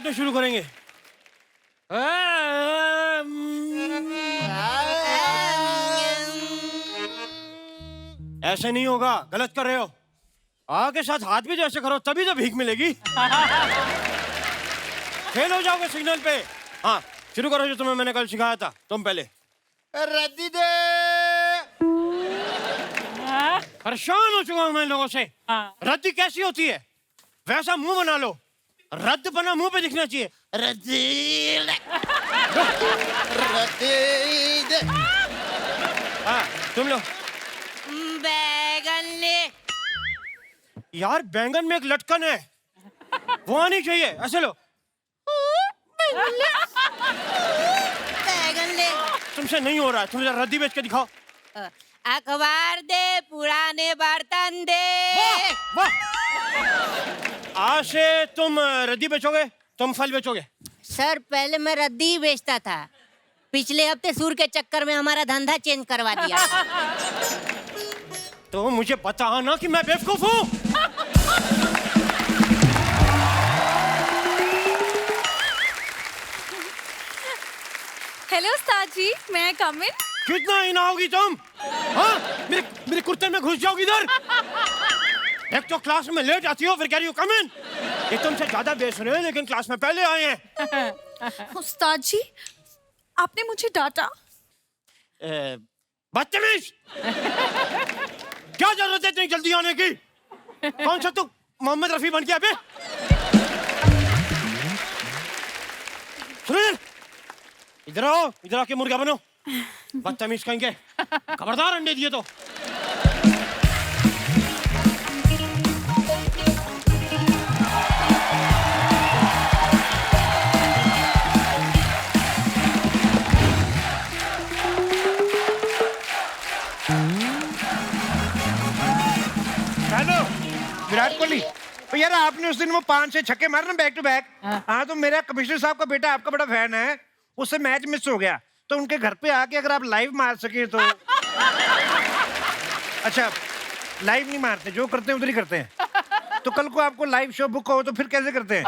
से शुरू करेंगे। ऐसे नहीं होगा, गलत कर रहे हो। आ के साथ हाथ भी जैसे करो तभी तो भीख मिलेगी। फेल हो जाओगे सिग्नल पे। हाँ शुरू करो जो तुम्हें मैंने कल सिखाया था। तुम पहले। रद्दी दे। परेशान हो चुका हूं मैं इन लोगों से। रद्दी कैसी होती है? वैसा मुंह बना लो, रद्द बना मुंह पे दिखना चाहिए। रद्दी रद्दी दे। हाँ तुम लो। बैगन ले। यार बैंगन में एक लटकन है, वो आनी चाहिए। ऐसे लो। बैगन ले। तुमसे नहीं हो रहा है, तुम जरा रद्दी बेच के दिखाओ। अखबार दे, पुराने बर्तन दे। वाह! आज से तुम रद्दी बेचोगे, तुम फल बेचोगे। सर पहले मैं रद्दी ही बेचता था, पिछले हफ्ते सूर के चक्कर में हमारा धंधा चेंज करवा दिया। तो मुझे बता ना कि मैं बेवकूफ हूँ। हेलो उस्ताद जी, मैं कम इन? कितना हिनाओगी तुम? हाँ मेरे कुर्ते में घुस जाओगी इधर। एक तो क्लास में लेट आती हो, फिर कह रही हो कम इन। ये तुमसे ज्यादा बेच रहे हैं, लेकिन क्लास में पहले आए हैं। उस्ताद जी, आपने मुझे डांटा। बदतमीज! क्या जरूरत है इतनी जल्दी आने की? कौन सा तू मोहम्मद रफी बन गया बे? सुनिए, इधर आओ, इधर आके मुर्गा बनो। बदतमीज कहेंगे, खबरदार अंडे दिए तो। हेलो विराट कोहली। तो यार आपने उस दिन वो 5-6 छक्के मारे ना बैक टू बैक। हाँ तो मेरा कमिश्नर साहब का बेटा आपका बड़ा फैन है, उससे मैच मिस हो गया, तो उनके घर पे आके अगर आप लाइव मार सके तो। अच्छा लाइव नहीं मारते, जो करते हैं उधर ही करते हैं। तो कल को आपको लाइव शो बुक हो तो फिर कैसे करते हैं?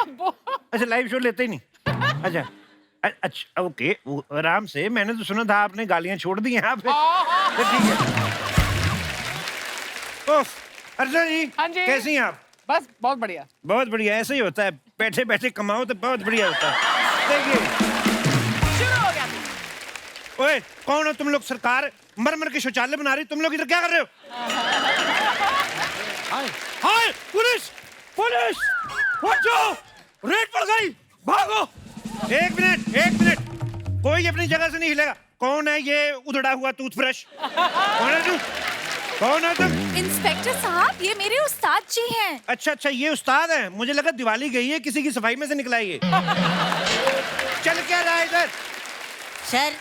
अच्छा लाइव शो लेते ही नहीं। अच्छा अच्छा ओके, आराम से। मैंने तो सुना था आपने गालियां छोड़ दी हैं आप। तो ठीक है। ओफ अर्जुन जी, हाँ जी। कैसी हैं आप? बस बहुत बढ़िया। बहुत बढ़िया, ऐसे ही होता है, बैठे बैठे कमाओ तो बहुत बढ़िया होता है। देखिए शुरू हो गया। ओए कौन हो तुम लोग? सरकार मर मर के शौचालय बना रही, तुम लोग इधर क्या कर रहे हो? हाय हाय पुलिस पुलिस! बचाओ, रेड पड़ गई, भागो। एक मिनट, कोई अपनी जगह से नहीं हिलेगा। कौन है ये उधड़ा हुआ टूथब्रश? कौन है तू? कौन है तुम? इंस्पेक्टर साहब, ये मेरे उस्ताद जी हैं। अच्छा ये उस्ताद है, मुझे लगा दिवाली गई है, किसी की सफाई में से निकला है ये। चल क्या रहा है इधर? सर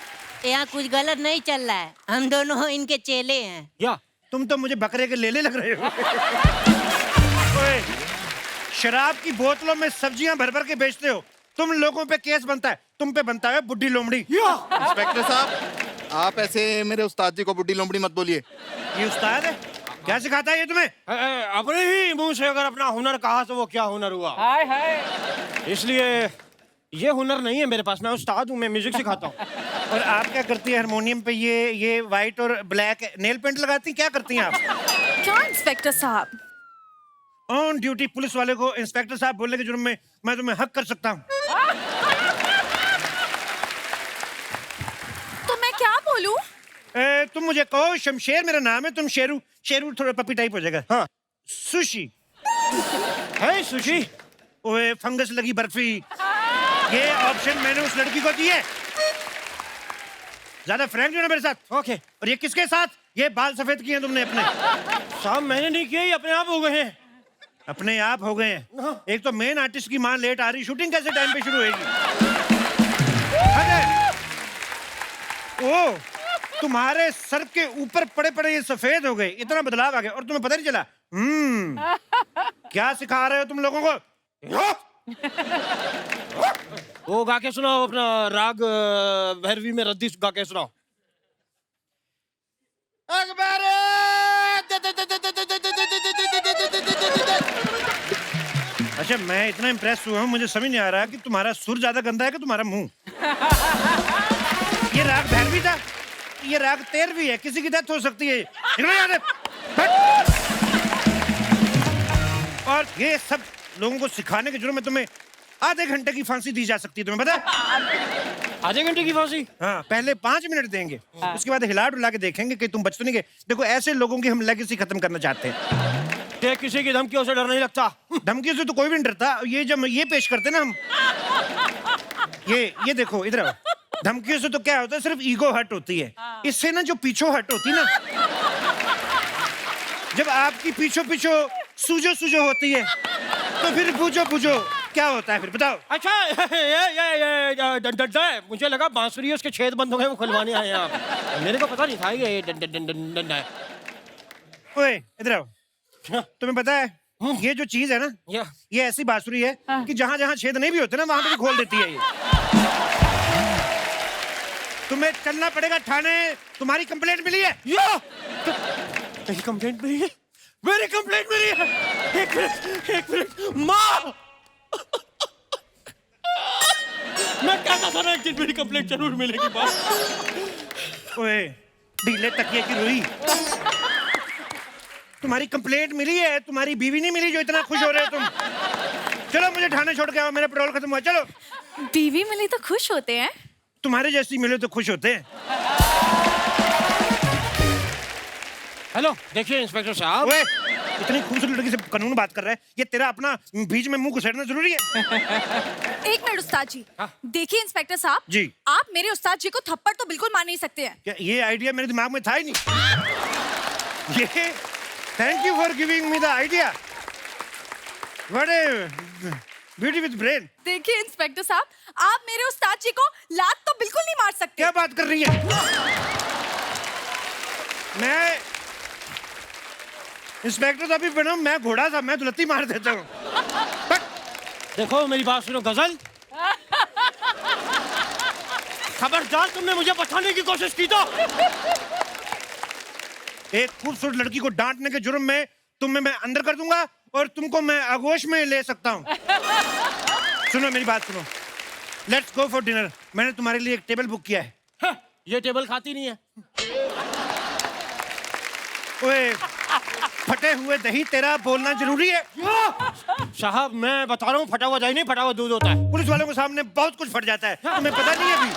यहाँ कुछ गलत नहीं चल रहा है, हम दोनों इनके चेले हैं। या तुम तो मुझे बकरे के लेले लग रहे हो। ओए, शराब की बोतलों में सब्जियां भर भर के बेचते हो, तुम लोगों पे केस बनता है, तुम पे बनता है बुड्ढी लोमड़ी। इंस्पेक्टर साहब, आप ऐसे मेरे उस्ताद जी को बुड्ढी लोमड़ी मत बोलिए। ये उस्ताद है? क्या सिखाता है ये तुम्हें? अपने ही मुंह से अगर अपना हुनर कहा तो वो क्या हुनर हुआ? हाय हाय। इसलिए ये हुनर नहीं है मेरे पास, मैं उस्ताद हूँ, मैं म्यूजिक सिखाता हूँ। और आप क्या करती है हारमोनियम पे? ये व्हाइट और ब्लैक नेल पेंट लगाती, क्या करती हैं आप? क्या इंस्पेक्टर साहब? ऑन ड्यूटी पुलिस वाले को इंस्पेक्टर साहब बोलने के जुर्म में मैं तुम्हें हक कर सकता हूँ। तो मैं क्या बोलूं? तुम मुझे कहो शमशेर मेरा नाम है, तुम शेरू। शेरू थोड़ा पपी टाइप हो जाएगा। हाँ सुशी है सुशी। ओए फंगस लगी बर्फी, ये ऑप्शन मैंने उस लड़की को दिए। ज्यादा फ्रैंक हो ना मेरे साथ। ओके। और ये किसके साथ? ये बाल सफेद किए तुमने अपने? साहब मैंने नहीं किया, ये अपने आप हो गए हैं। अपने आप हो गए हैं? एक तो मेन आर्टिस्ट की मां लेट आ रही, शूटिंग कैसे टाइम पे शुरू होगी? ओ तुम्हारे सर के ऊपर पड़े पड़े ये सफेद हो गए, इतना बदलाव आ गया और तुम्हें पता नहीं चला? क्या सिखा रहे हो तुम लोगों को? वो गा के सुनाओ अपना राग भैरवी में रद्दी गा के सुनाओ। अखबार अच्छा, मैं इतना इम्प्रेस हुआ हूँ, मुझे समझ नहीं आ रहा कि तुम्हारा सुर ज्यादा गंदा है कि तुम्हारा मुंह। ये राग भैरवी था, ये राग तेरवी है, किसी की डेथ हो सकती है। निकलो यहाँ से, बैठ। और ये सब लोगों को सिखाने के जुर्म में तुम्हें आधे घंटे की फांसी दी जा सकती है, तुम्हें पता है? आधे घंटे की फांसी? हाँ, पहले 5 मिनट देंगे, उसके बाद हिला डुला के देखेंगे कि तुम बच तो नहीं गए। देखो, ऐसे लोगों की हम लेगेसी खत्म करना चाहते हैं। ते किसी की धमकियों से डर नहीं लगता? धमकी से तो कोई भी नहीं डरता। ये जब ये पेश करते ना हम, ये देखो इधर आओ। धमकियों से तो क्या होता है, सिर्फ ईगो हर्ट होती है। इससे ना जो पीछो हर्ट होती ना, जब आपकी पीछो सूजो होती है, तो फिर पूछो क्या होता है, फिर बताओ। अच्छा, ये डंडा है। मुझे लगा बांसुरी उसके छेद बंद हो गए, वो खुलवाने आए हैं आप। मेरे को पता नहीं था ये डंडा है। ओए इधर आओ। तुम्हें पता है ये जो चीज है ना, ये ऐसी बांसुरी है कि जहां जहां छेद नहीं भी होते ना, वहां पे भी खोल देती है ये। तुम्हें चलना पड़ेगा थाने, तुम्हारी कंप्लेंट मिली है। मेरी कंप्लेंट मिली है? मेरी कंप्लेंट मिली है? एक मिनट माँ, मैं कहता था ना कि मेरी कंप्लेंट जरूर मिलेगी। बात ओए ढीले तकिए की रुई, तुम्हारी कंप्लेंट मिली है, तुम्हारी बीवी नहीं मिली जो इतना खुश हो रहे हो तुम। चलो मुझे थाने छोड़ के आओ, मेरा पेट्रोल खत्म हुआ। चलो। बीवी मिली तो खुश होते हैं? तुम्हारे जैसी मिले तो खुश होते हैं। हेलो, देखिए इंस्पेक्टर साहब। ओए, इतनी खूबसूरत लड़की से कानून बात कर रहा है, ये तेरा अपना बीच में मुंह घुसेड़ना जरूरी है? एक मिनट उस्ताद जी। देखिए इंस्पेक्टर साहब जी, आप मेरे उस्ताद जी को थप्पड़ तो बिल्कुल मार नहीं सकते हैं। क्या ये आइडिया मेरे दिमाग में था ही नहीं। ये thank you for giving me the idea. What A beauty with brain. देखिए इंस्पेक्टर साहब, आप मेरे उस्ताद जी को लात तो बिल्कुल नहीं मार सकते। क्या बात कर रही है? मैं इंस्पेक्टर तो अभी बना, मैं घोड़ा था, मैं तो लत्ती मार देता हूँ। देखो मेरी बात सुनो गजल, खबरदार तुमने मुझे बचाने की कोशिश की तो। एक खूबसूरत लड़की को डांटने के जुर्म में तुम्हें मैं अंदर कर दूंगा और तुमको मैं आगोश में ले सकता हूँ। सुनो मेरी बात सुनो, लेट्स गो फॉर डिनर। मैंने तुम्हारे लिए एक टेबल बुक किया है। ये टेबल खाती नहीं है। ओए, फटे हुए दही तेरा बोलना जरूरी है। साहब मैं बता रहा हूँ, फटा हुआ दही नहीं, फटा हुआ दूध होता है। पुलिस वालों के सामने बहुत कुछ फट जाता है, तुम्हें पता नहीं है अभी।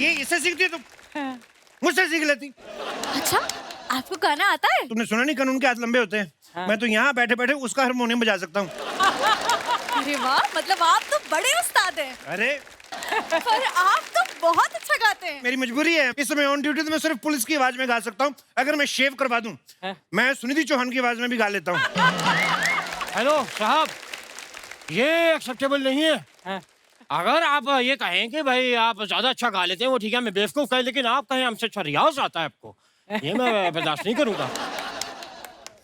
ये इससे सीखती है तुम, मुझसे सीख लेती। अच्छा, आपको गाना आता है? तुमने सुना नहीं कानून के हाथ लंबे होते हैं? मैं तो यहाँ बैठे बैठे उसका हारमोनियम बजा सकता हूँ। अरे वाह, मतलब आप तो बड़े उस्ताद हैं। अरे पर आप तो बहुत अच्छा गाते हैं। मेरी मजबूरी है, इस समय ऑन ड्यूटी तो मैं सिर्फ पुलिस की आवाज में गा सकता हूँ। अगर मैं शेव करवा दूं, मैं सुनिधि चौहान की आवाज में भी गा लेता हूँ। हेलो साहब, ये एक्सेप्टेबल नहीं है। अगर आप ये कहें कि भाई आप ज्यादा अच्छा गा लेते हैं, वो ठीक है, मैं बेवकूफ कहें, लेकिन आप कहें हमसे अच्छा रियाज आता है आपको, ये मैं बर्दाश्त नहीं करूंगा।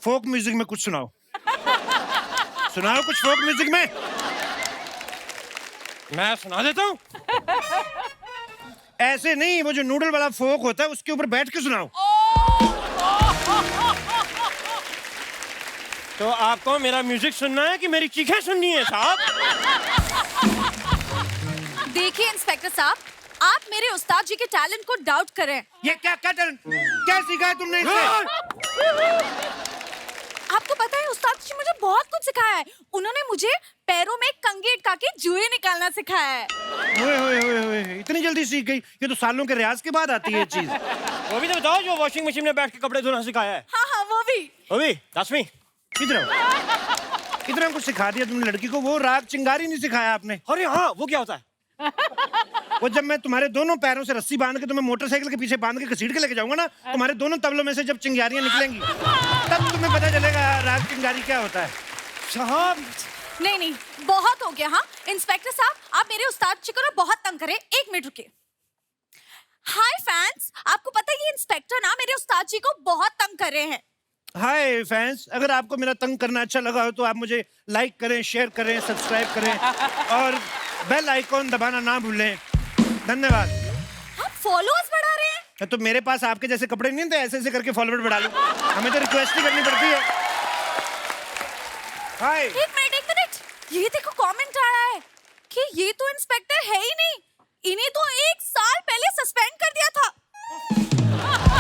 फोक म्यूजिक में कुछ सुनाओ, सुनाओ कुछ फोक म्यूजिक में। मैं सुना देता हूँ। ऐसे नहीं, वो जो नूडल वाला फोक होता है उसके ऊपर बैठ के सुनाओ। तो आपको मेरा म्यूजिक सुनना है कि मेरी चीखें सुननी है साहब? देखिए इंस्पेक्टर साहब, आप मेरे उस्ताद जी के टैलेंट को डाउट करें। ये क्या टैलेंट, क्या सीखा है तुमने इससे? आपको पता है उस्ताद जी मुझे बहुत कुछ सिखाया है। उन्होंने मुझे पैरों में कंघी अटका के जुए निकालना सिखाया है। ओए, इतनी जल्दी सीख गई? ये तो सालों के रियाज के बाद आती है चीज। वो भी तो बताओ जो वॉशिंग मशीन में बैठ के कपड़े धोना सिखाया है। हाँ, वो भी। दसवीं। इधर हमको सिखा दिया तुमने लड़की को, वो राग चिंगारी नहीं सिखाया आपने। अरे हाँ, वो क्या होता है? वो जब मैं तुम्हारे दोनों पैरों से रस्सी बांध के तुम्हें मोटरसाइकिल के पीछे बांध के घसीट के लेके जाऊंगा ना, तुम्हारे दोनों तबलों में से जब चिंगारियां निकलेंगी, तब तुम्हें पता चलेगा राग चिंगारी क्या होता है। साहब नहीं, बहुत हो गया। हाँ इंस्पेक्टर साहब, आप मेरे उस्ताद जी को ना बहुत तंग करें। 1 मिनट रुकिए। हाय फैंस, आपको पता है ये इंस्पेक्टर ना मेरे उस्ताद जी को बहुत तंग कर रहे हैं। हाय फैंस, अगर आपको मेरा तंग करना अच्छा लगा हो तो आप मुझे लाइक करें, शेयर करें, सब्सक्राइब करें और बेल आइकॉन दबाना ना भूलें। धन्यवाद। आप फॉलोअर्स बढ़ा रहे हैं? तो मेरे पास आपके जैसे कपड़े नहीं थे, ऐसे ऐसे करके फॉलोअर बढ़ा लो। हमें तो रिक्वेस्ट ही करनी पड़ती है। हाय। एक मिनट, ये देखो कमेंट आया है कि ये तो इंस्पेक्टर है ही नहीं, इन्हें तो 1 साल पहले सस्पेंड कर दिया था।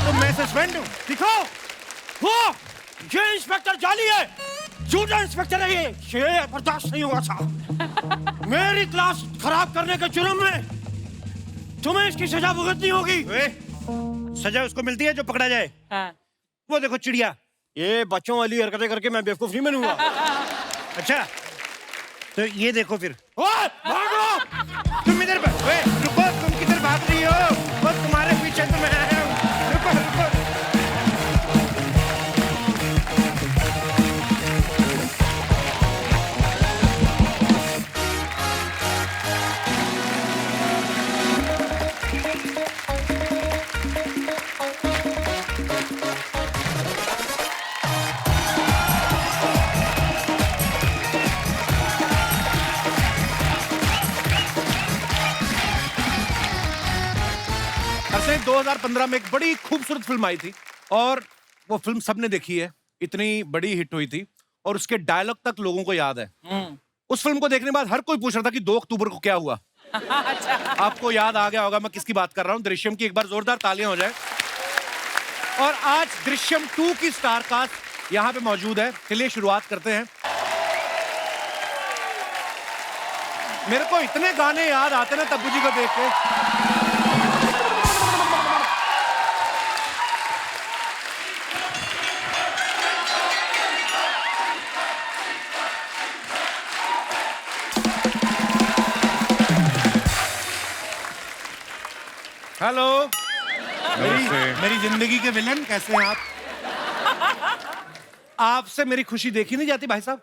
तो मैं सस्पेंड हूँ? दिखाओ वो, ये इंस्पेक्टर जाली है, झूठा इंस्पेक्टर है ये बर्दाश्त नहीं होगा साहब। मेरी क्लास खराब करने के जुर्म में तुम्हें इसकी सजा भुगतनी होगी। सजा उसको मिलती है जो पकड़ा जाए। हाँ। वो देखो चिड़िया। ये बच्चों वाली हरकतें करके मैं बेवकूफ नहीं बनूंगा। अच्छा तो ये देखो फिर। ओए, भागो! तुम इधर रुको, तुम किधर भाग रही हो? वो तुम्हारे पीछे तो मैं आया हूँ। रुको। अरसे 2015 में एक बड़ी खूबसूरत फिल्म आई थी और वो फिल्म सबने देखी है, इतनी बड़ी हिट हुई थी और उसके डायलॉग तक लोगों को याद है। उस फिल्म को देखने के बाद हर कोई पूछ रहा था कि 2 अक्टूबर को क्या हुआ। आपको याद आ गया होगा मैं किसकी बात कर रहा हूं। दृश्यम की एक बार जोरदार तालियां हो जाए। और आज दृश्यम 2 की स्टार कास्ट यहां पे मौजूद है। चलिए शुरुआत करते हैं। मेरे को इतने गाने याद आते ना तब्बू जी को देख के। हेलो। मेरी जिंदगी के विलन कैसे हैं आप? आपसे मेरी खुशी देखी नहीं जाती भाई साहब।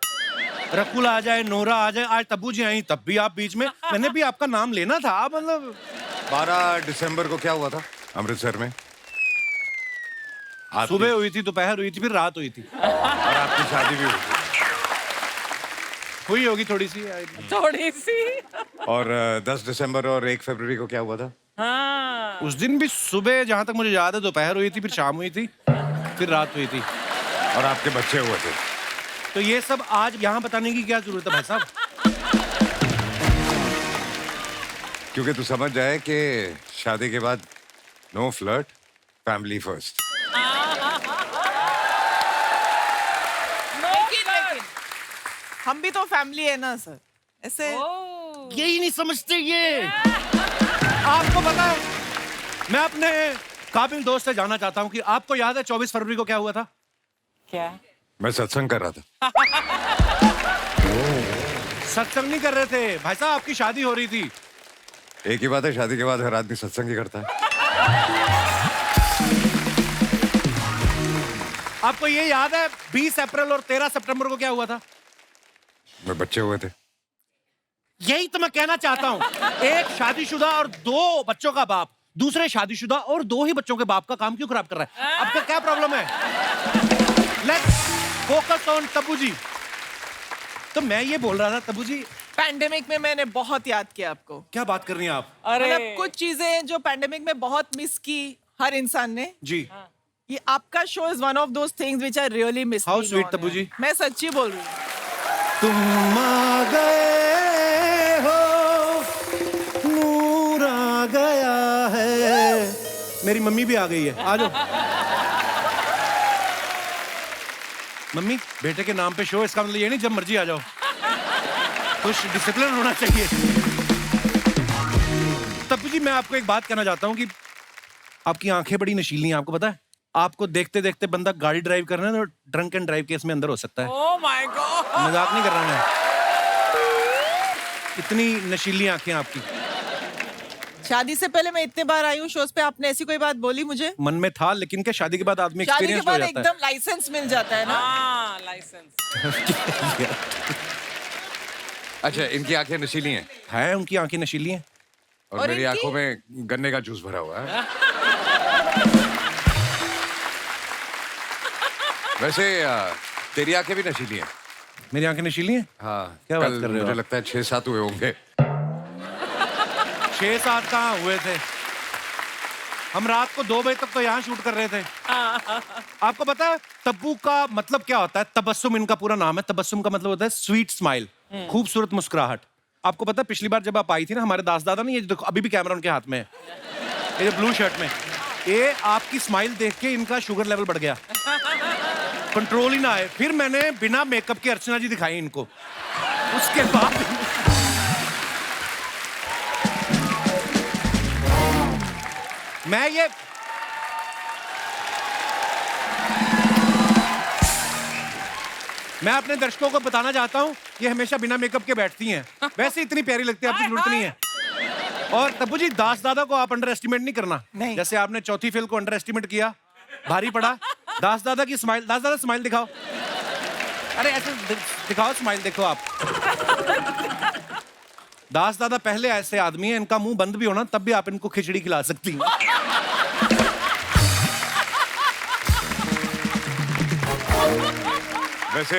रकुल आ जाए, नोरा आ जाए, आज तब्बू जी आई तब भी आप बीच में। मैंने भी आपका नाम लेना था मतलब। 12 दिसंबर को क्या हुआ था अमृतसर में? सुबह हुई थी, दोपहर हुई थी, फिर रात हुई थी। और आपकी शादी भी हुई थी। हुई होगी थोड़ी सी। थोड़ी सी। और 10 दिसंबर और 1 फरवरी को क्या हुआ था? हाँ। उस दिन भी सुबह जहां तक मुझे याद है दोपहर हुई थी, फिर शाम हुई थी, फिर रात हुई थी। और आपके बच्चे हुए थे। तो ये सब आज यहाँ बताने की क्या जरूरत है भाई साहब? क्योंकि तू समझ जाए कि शादी के बाद नो फ्लर्ट, फैमिली फर्स्ट। लेकिन हम भी तो फैमिली है ना सर, ऐसे। यही नहीं समझते ये। आपको पता है, मैं अपने काबिल दोस्त से जानना चाहता हूँ कि आपको याद है 24 फरवरी को क्या हुआ था? क्या? मैं सत्संग कर रहा था। सत्संग नहीं कर रहे थे भाई साहब, आपकी शादी हो रही थी। एक ही बात है, शादी के बाद हर आदमी सत्संग ही करता है। आपको ये याद है 20 अप्रैल और 13 सितंबर को क्या हुआ था? मैं बच्चे हुए थे। यही तो मैं कहना चाहता हूँ। एक शादीशुदा और 2 बच्चों का बाप दूसरे शादीशुदा और 2 ही बच्चों के बाप का काम क्यों खराब कर रहा है? आपका क्या प्रॉब्लम है? लेट्स फोकस ऑन तब्बू जी। तो मैं ये बोल रहा था तब्बू जी, पैंडेमिक में मैंने बहुत याद किया आपको। क्या बात कर रही हैं आप? अरे मतलब कुछ चीजें हैं जो पैंडेमिक में बहुत मिस की हर इंसान ने। जी। ये आपका show is one of those things which I really miss. How sweet, Tabu ji. मैं सच्ची बोल रही हूँ। तुम आ गए हो, नूर आ गया है। मेरी मम्मी भी आ गई है, आ जाओ। मम्मी, बेटे के नाम पे शो, इसका मतलब ये नहीं जब मर्जी आ जाओ। कुछ डिसिप्लिन होना चाहिए। तब्बू जी, मैं आपको एक बात कहना चाहता हूँ कि आपकी आंखें बड़ी नशीली हैं। आपको पता है, आपको देखते देखते बंदा गाड़ी ड्राइव करना है तो ड्रंक एंड ड्राइव केस में अंदर हो सकता है। Oh my God. मजाक नहीं कर रहा मैं। इतनी नशीली आंखें आपकी। शादी से पहले मैं इतने बार आई हूँ शोज पे, आपने ऐसी कोई बात बोली मुझे? मन में था, लेकिन क्या शादी के बाद आदमी शादी के एक्सपीरियंस हो बाद जाता है। एकदम लाइसेंस मिल जाता है ना। हाँ, लाइसेंस। अच्छा, इनकी आंखें नशीली हैं है, उनकी आंखें नशीली हैं। और मेरी इनकी? आंखों में गन्ने का जूस भरा हुआ है। वैसे तेरी आंखें भी नशीली हैं। मेरी आंखें नशीली हैं? हाँ, क्या बात कल कर रहे हो मुझे आप? लगता है 6-7 हुए होंगे। 6-7 कहाँ हुए थे? हम रात को 2 बजे तक तो यहाँ शूट कर रहे थे। आपको पता है तब्बू का मतलब क्या होता है? तबस्सुम इनका पूरा नाम है। तबस्सुम का मतलब होता है स्वीट स्माइल, खूबसूरत मुस्कुराहट। आपको पता है पिछली बार जब आप आई थी ना, हमारे दास दादा ने, ये देखो अभी भी कैमरा उनके हाथ में है, ये ब्लू शर्ट में, ये आपकी स्माइल देख के इनका शुगर लेवल बढ़ गया, कंट्रोल ही ना आए। फिर मैंने बिना मेकअप के अर्चना जी दिखाई इनको, उसके बाद मैं अपने दर्शकों को बताना चाहता हूं, ये हमेशा बिना मेकअप के बैठती हैं। वैसे इतनी प्यारी लगती है, आपकी जरूरत नहीं है। और तब्बू जी, दास दादा को आप अंडर एस्टिमेट नहीं करना। नहीं। जैसे आपने चौथी फेल को अंडर एस्टिमेट किया, भारी पड़ा। दास दादा की स्माइल, दास दादा स्माइल दिखाओ। अरे ऐसे दिखाओ स्माइल, देखो आप। दास दादा पहले ऐसे आदमी है, इनका मुंह बंद भी होना तब भी आप इनको खिचड़ी खिला सकती हैं। वैसे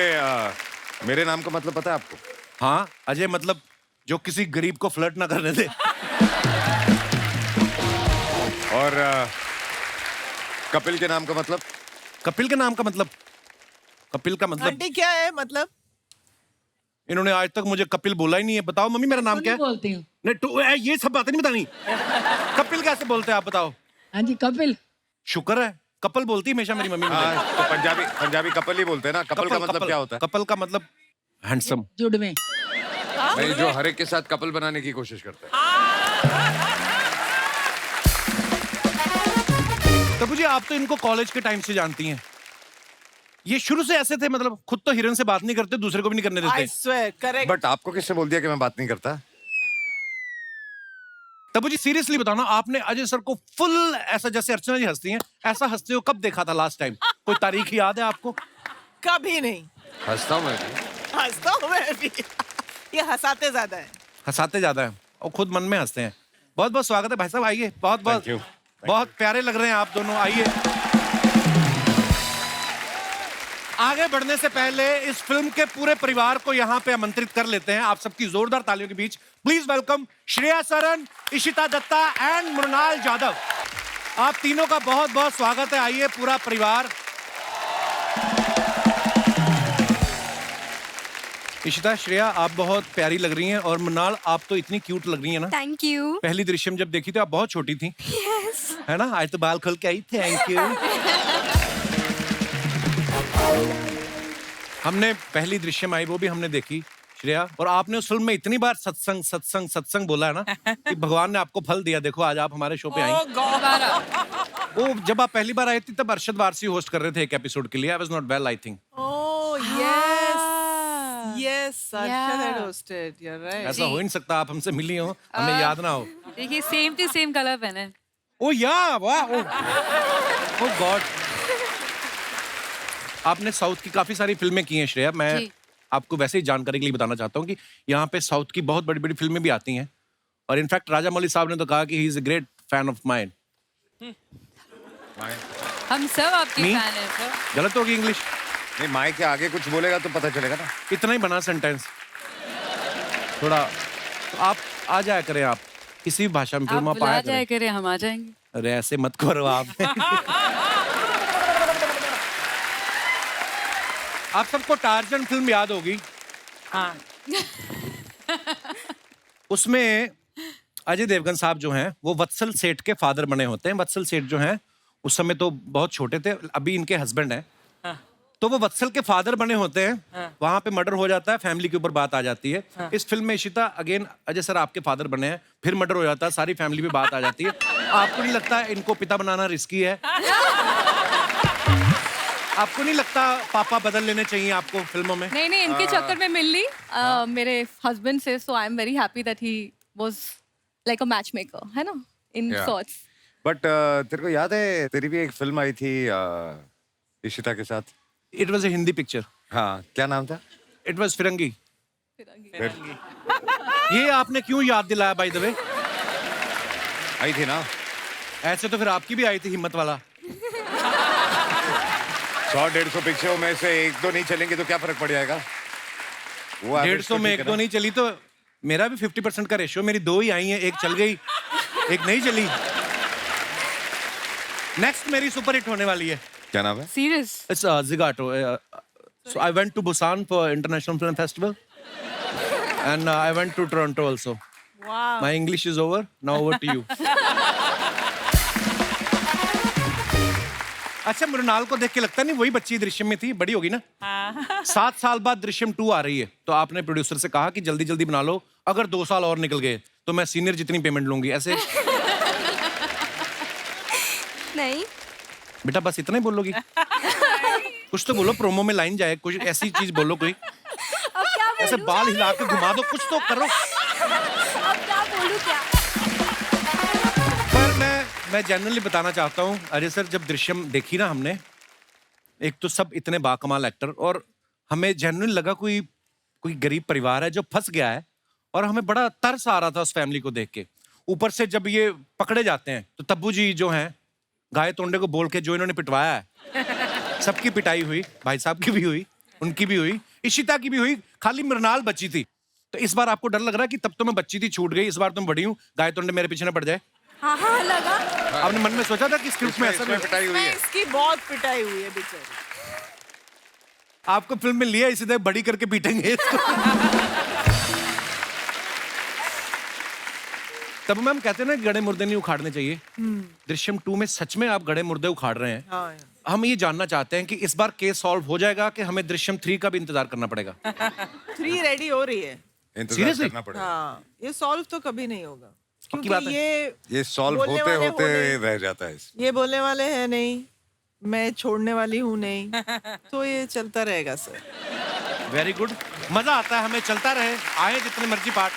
मेरे नाम का मतलब पता है आपको? हाँ, अजय मतलब जो किसी गरीब को फ्लर्ट ना करने दे। और कपिल के नाम का मतलब? कपिल के नाम का मतलब? कपिल का मतलब आंटी क्या है मतलब? इन्होंने आज तक मुझे कपिल बोला ही नहीं है। बताओ मम्मी मेरा नाम क्या है? बोलती हूँ। नहीं तो ये सब बातें नहीं बतानी। कपिल कैसे बोलते हैं आप बताओ? हाँ जी कपिल। शुक्र है, कपल बोलती हमेशा मेरी मम्मी मुझे। हाँ, तो पंजाबी कपल ही बोलते हैं ना। कपल का मतलब क्या होता है? कपल का मतलब हैंडसम। जुड़ में। नहीं, जो हर एक के साथ कपल बनाने की कोशिश करता है। तब्बू जी, आप तो इनको कॉलेज के टाइम से जानती हैं। ये शुरू से ऐसे थे, मतलब खुद तो हिरन से बात नहीं करते, दूसरे को भी नहीं करने देते। I swear, correct. बट आपको किसने बोल दिया कि मैं बात नहीं करता? तब्बू जी सीरियसली बताना, आपने अजय सर को फुल ऐसा, जैसे अर्चना जी हंसती हैं ऐसा हंसते हो कब देखा था लास्ट टाइम? कोई तारीख याद है आपको? कभी नहीं। हंसता हूँ मैं भी। हंसता हूँ मैं भी। ये हंसाते ज्यादा है। हंसाते ज्यादा है और खुद मन में हंसते हैं। बहुत बहुत स्वागत है भाई साहब, आइए। बहुत बहुत Thank you. बहुत प्यारे लग रहे हैं आप दोनों, आइए। आगे बढ़ने से पहले इस फिल्म के पूरे परिवार को यहाँ पे आमंत्रित कर लेते हैं। आप सबकी जोरदार तालियों के बीच please welcome Shriya Saran, Ishita Dutta and Mrunal Jadhav. आप तीनों का बहुत बहुत स्वागत है, आइए पूरा परिवार। इशिता, श्रेया, आप बहुत प्यारी लग रही हैं और मृणाल आप तो इतनी क्यूट लग रही हैं ना। Thank you. पहली दृश्यम जब देखी थी आप बहुत छोटी थी। यस। है ना, आज तो बाल खोल के आई। Thank you. हमने पहली दृश्यम आई, वो भी हमने देखी श्रेया, और आपने उस फिल्म में इतनी बार सत्संग सत्संग सत्संग बोला है ना कि भगवान ने आपको फल दिया। देखो आज आप हमारे शो पे आई। वो जब आप पहली बार आई थी तब अरशद वारसी होस्ट कर रहे थे एक एपिसोड के लिए। I was not well, I think. Oh yes, yes. Arshad had hosted. You're right. ऐसा हो ही नहीं सकता, आप हमसे मिली हो, हमें याद ना हो। देखिए सेम टू सेम कलर पहने। ओ या वाह, ओ गॉड। आपने साउथ की काफी सारी फिल्में की हैं श्रेया। मैं आपको वैसे ही जानकारी के लिए बताना चाहता हूँ कि यहाँ पे साउथ की बहुत बड़ी बड़ी फिल्में भी आती हैं, और इनफैक्ट राजा मौली साहब ने तो कहा कि he is a great fan of mine. हम सब आपके Me? फैन हैं सर। गलत होगी इंग्लिश? नहीं, माइक के आगे कुछ बोलेगा तो पता चलेगा ना। इतना ही बना सेंटेंस थोड़ा। तो आप आ जाया करें, आप किसी भी भाषा में आप फिल्म आप बुला आया जाए करें। करें, हम आ जाएंगे। अरे ऐसे मत करो आप। आप सबको टार्जन फिल्म याद होगी। हाँ। उसमें अजय देवगन साहब जो हैं वो वत्सल सेठ के फादर बने होते हैं। वत्सल सेठ जो हैं उस समय तो बहुत छोटे थे, अभी इनके हस्बैंड हैं। हाँ। तो वो वत्सल के फादर बने होते हैं। हाँ। वहां पे मर्डर हो जाता है, फैमिली के ऊपर बात आ जाती है। हाँ। इस फिल्म में इशिता अगेन अजय सर आपके फादर बने हैं, फिर मर्डर हो जाता है, सारी फैमिली पे बात आ जाती है। आपको नहीं लगता है इनको पिता बनाना रिस्की है? आपको नहीं लगता पापा बदल लेने चाहिए आपको फिल्मों में? नहीं नहीं, इनके चक्कर में मिल ली मेरे हस्बैंड से, so I am very happy that he was like a matchmaker, है ना, इन Yeah. सॉर्ट्स। बट तेरे को याद है तेरी भी एक फिल्म आई थी इशिता के साथ? It was a Hindi picture. हाँ, क्या नाम था? इट वॉज फिरंगी। फिर ये आपने क्यों याद दिलाया बाय द वे? आई थी ना। ऐसे तो फिर आपकी भी आई थी हिम्मत वाला। 100-150 पिक्चरों में से एक दो नहीं चलेंगे तो क्या फर्क पड़ जाएगा? वो average 150 तो में ठीक एक है दो ना। नहीं चली तो मेरा भी 50% का रेशियो। मेरी 2 ही आई हैं, एक चल गई, एक नहीं चली। नेक्स्ट मेरी सुपर हिट होने वाली है. क्या नाम है? Serious? It's Zigato. So I went to Busan for International Film Festival, and I went to Toronto also. Wow. My English is over. Now over to you. अच्छा, मृणाल को देख के लगता नहीं वही बच्ची दृश्यम में थी, बड़ी होगी ना? 7 साल बाद दृश्यम 2 आ रही है, तो आपने प्रोड्यूसर से कहा कि जल्दी जल्दी बना लो, अगर 2 साल और निकल गए तो मैं सीनियर जितनी पेमेंट लूंगी, ऐसे? नहीं. बेटा बस इतना ही बोलोगी? कुछ तो बोलो, प्रोमो में लाइन जाए, कुछ ऐसी चीज बोलो कोई. अब क्या बोलूं? ऐसे बाल हिला के घुमा दो, कुछ तो करो. अब क्या बोलूं क्या? पर मैं जनरली बताना चाहता हूँ, अजय सर, जब दृश्यम देखी ना हमने, एक तो सब इतने बाकमाल एक्टर, और हमें जनरली लगा कोई गरीब परिवार है जो फंस गया है, और हमें बड़ा तरस आ रहा था उस फैमिली को देख के. ऊपर से जब ये पकड़े जाते हैं तो तब्बू जी जो हैं, गाय तोंडे को बोल के जो इन्होंने पिटवाया है, सबकी पिटाई हुई, भाई साहब की भी हुई, उनकी भी हुई, इशिता की भी हुई, खाली मृणाल बची थी. तो इस बार आपको डर लग रहा है कि तब तो मैं बच्ची थी, छूट गई, इस बार तुम बड़ी हूँ, गाय तोंडे मेरे पीछे न पड़ जाए? हाँ लगा. आपने मन में सोचा था कि स्क्रिप्ट में ऐसा इसमें पिटाई हुई है. इसकी बहुत पिटाई हुई है बेचारी. आपको फिल्म में लिया, इसी तरह बड़ी करके पीटेंगे इसको. तब मैम कहते हैं ना, गड़े मुर्दे नहीं उखाड़ने चाहिए. दृश्यम 2 में सच में आप गड़े मुर्दे उखाड़ रहे हैं. हाँ. हम ये जानना चाहते हैं कि इस बार केस सॉल्व हो जाएगा कि हमें दृश्यम 3 का भी इंतजार करना पड़ेगा? 3 रेडी हो रही है. इंतजार Seriously? करना पड़ेगा. हाँ, ये सॉल्व तो कभी नहीं होगा, पक्की बात क्योंकि है? ये सॉल्व बोलने होते वाले होते होने- रह जाता है. ये बोलने वाले हैं नहीं, मैं छोड़ने वाली हूँ नहीं, तो ये चलता रहेगा सर. वेरी गुड, मजा आता है हमें, चलता रहे, आए जितने मर्जी पार्ट.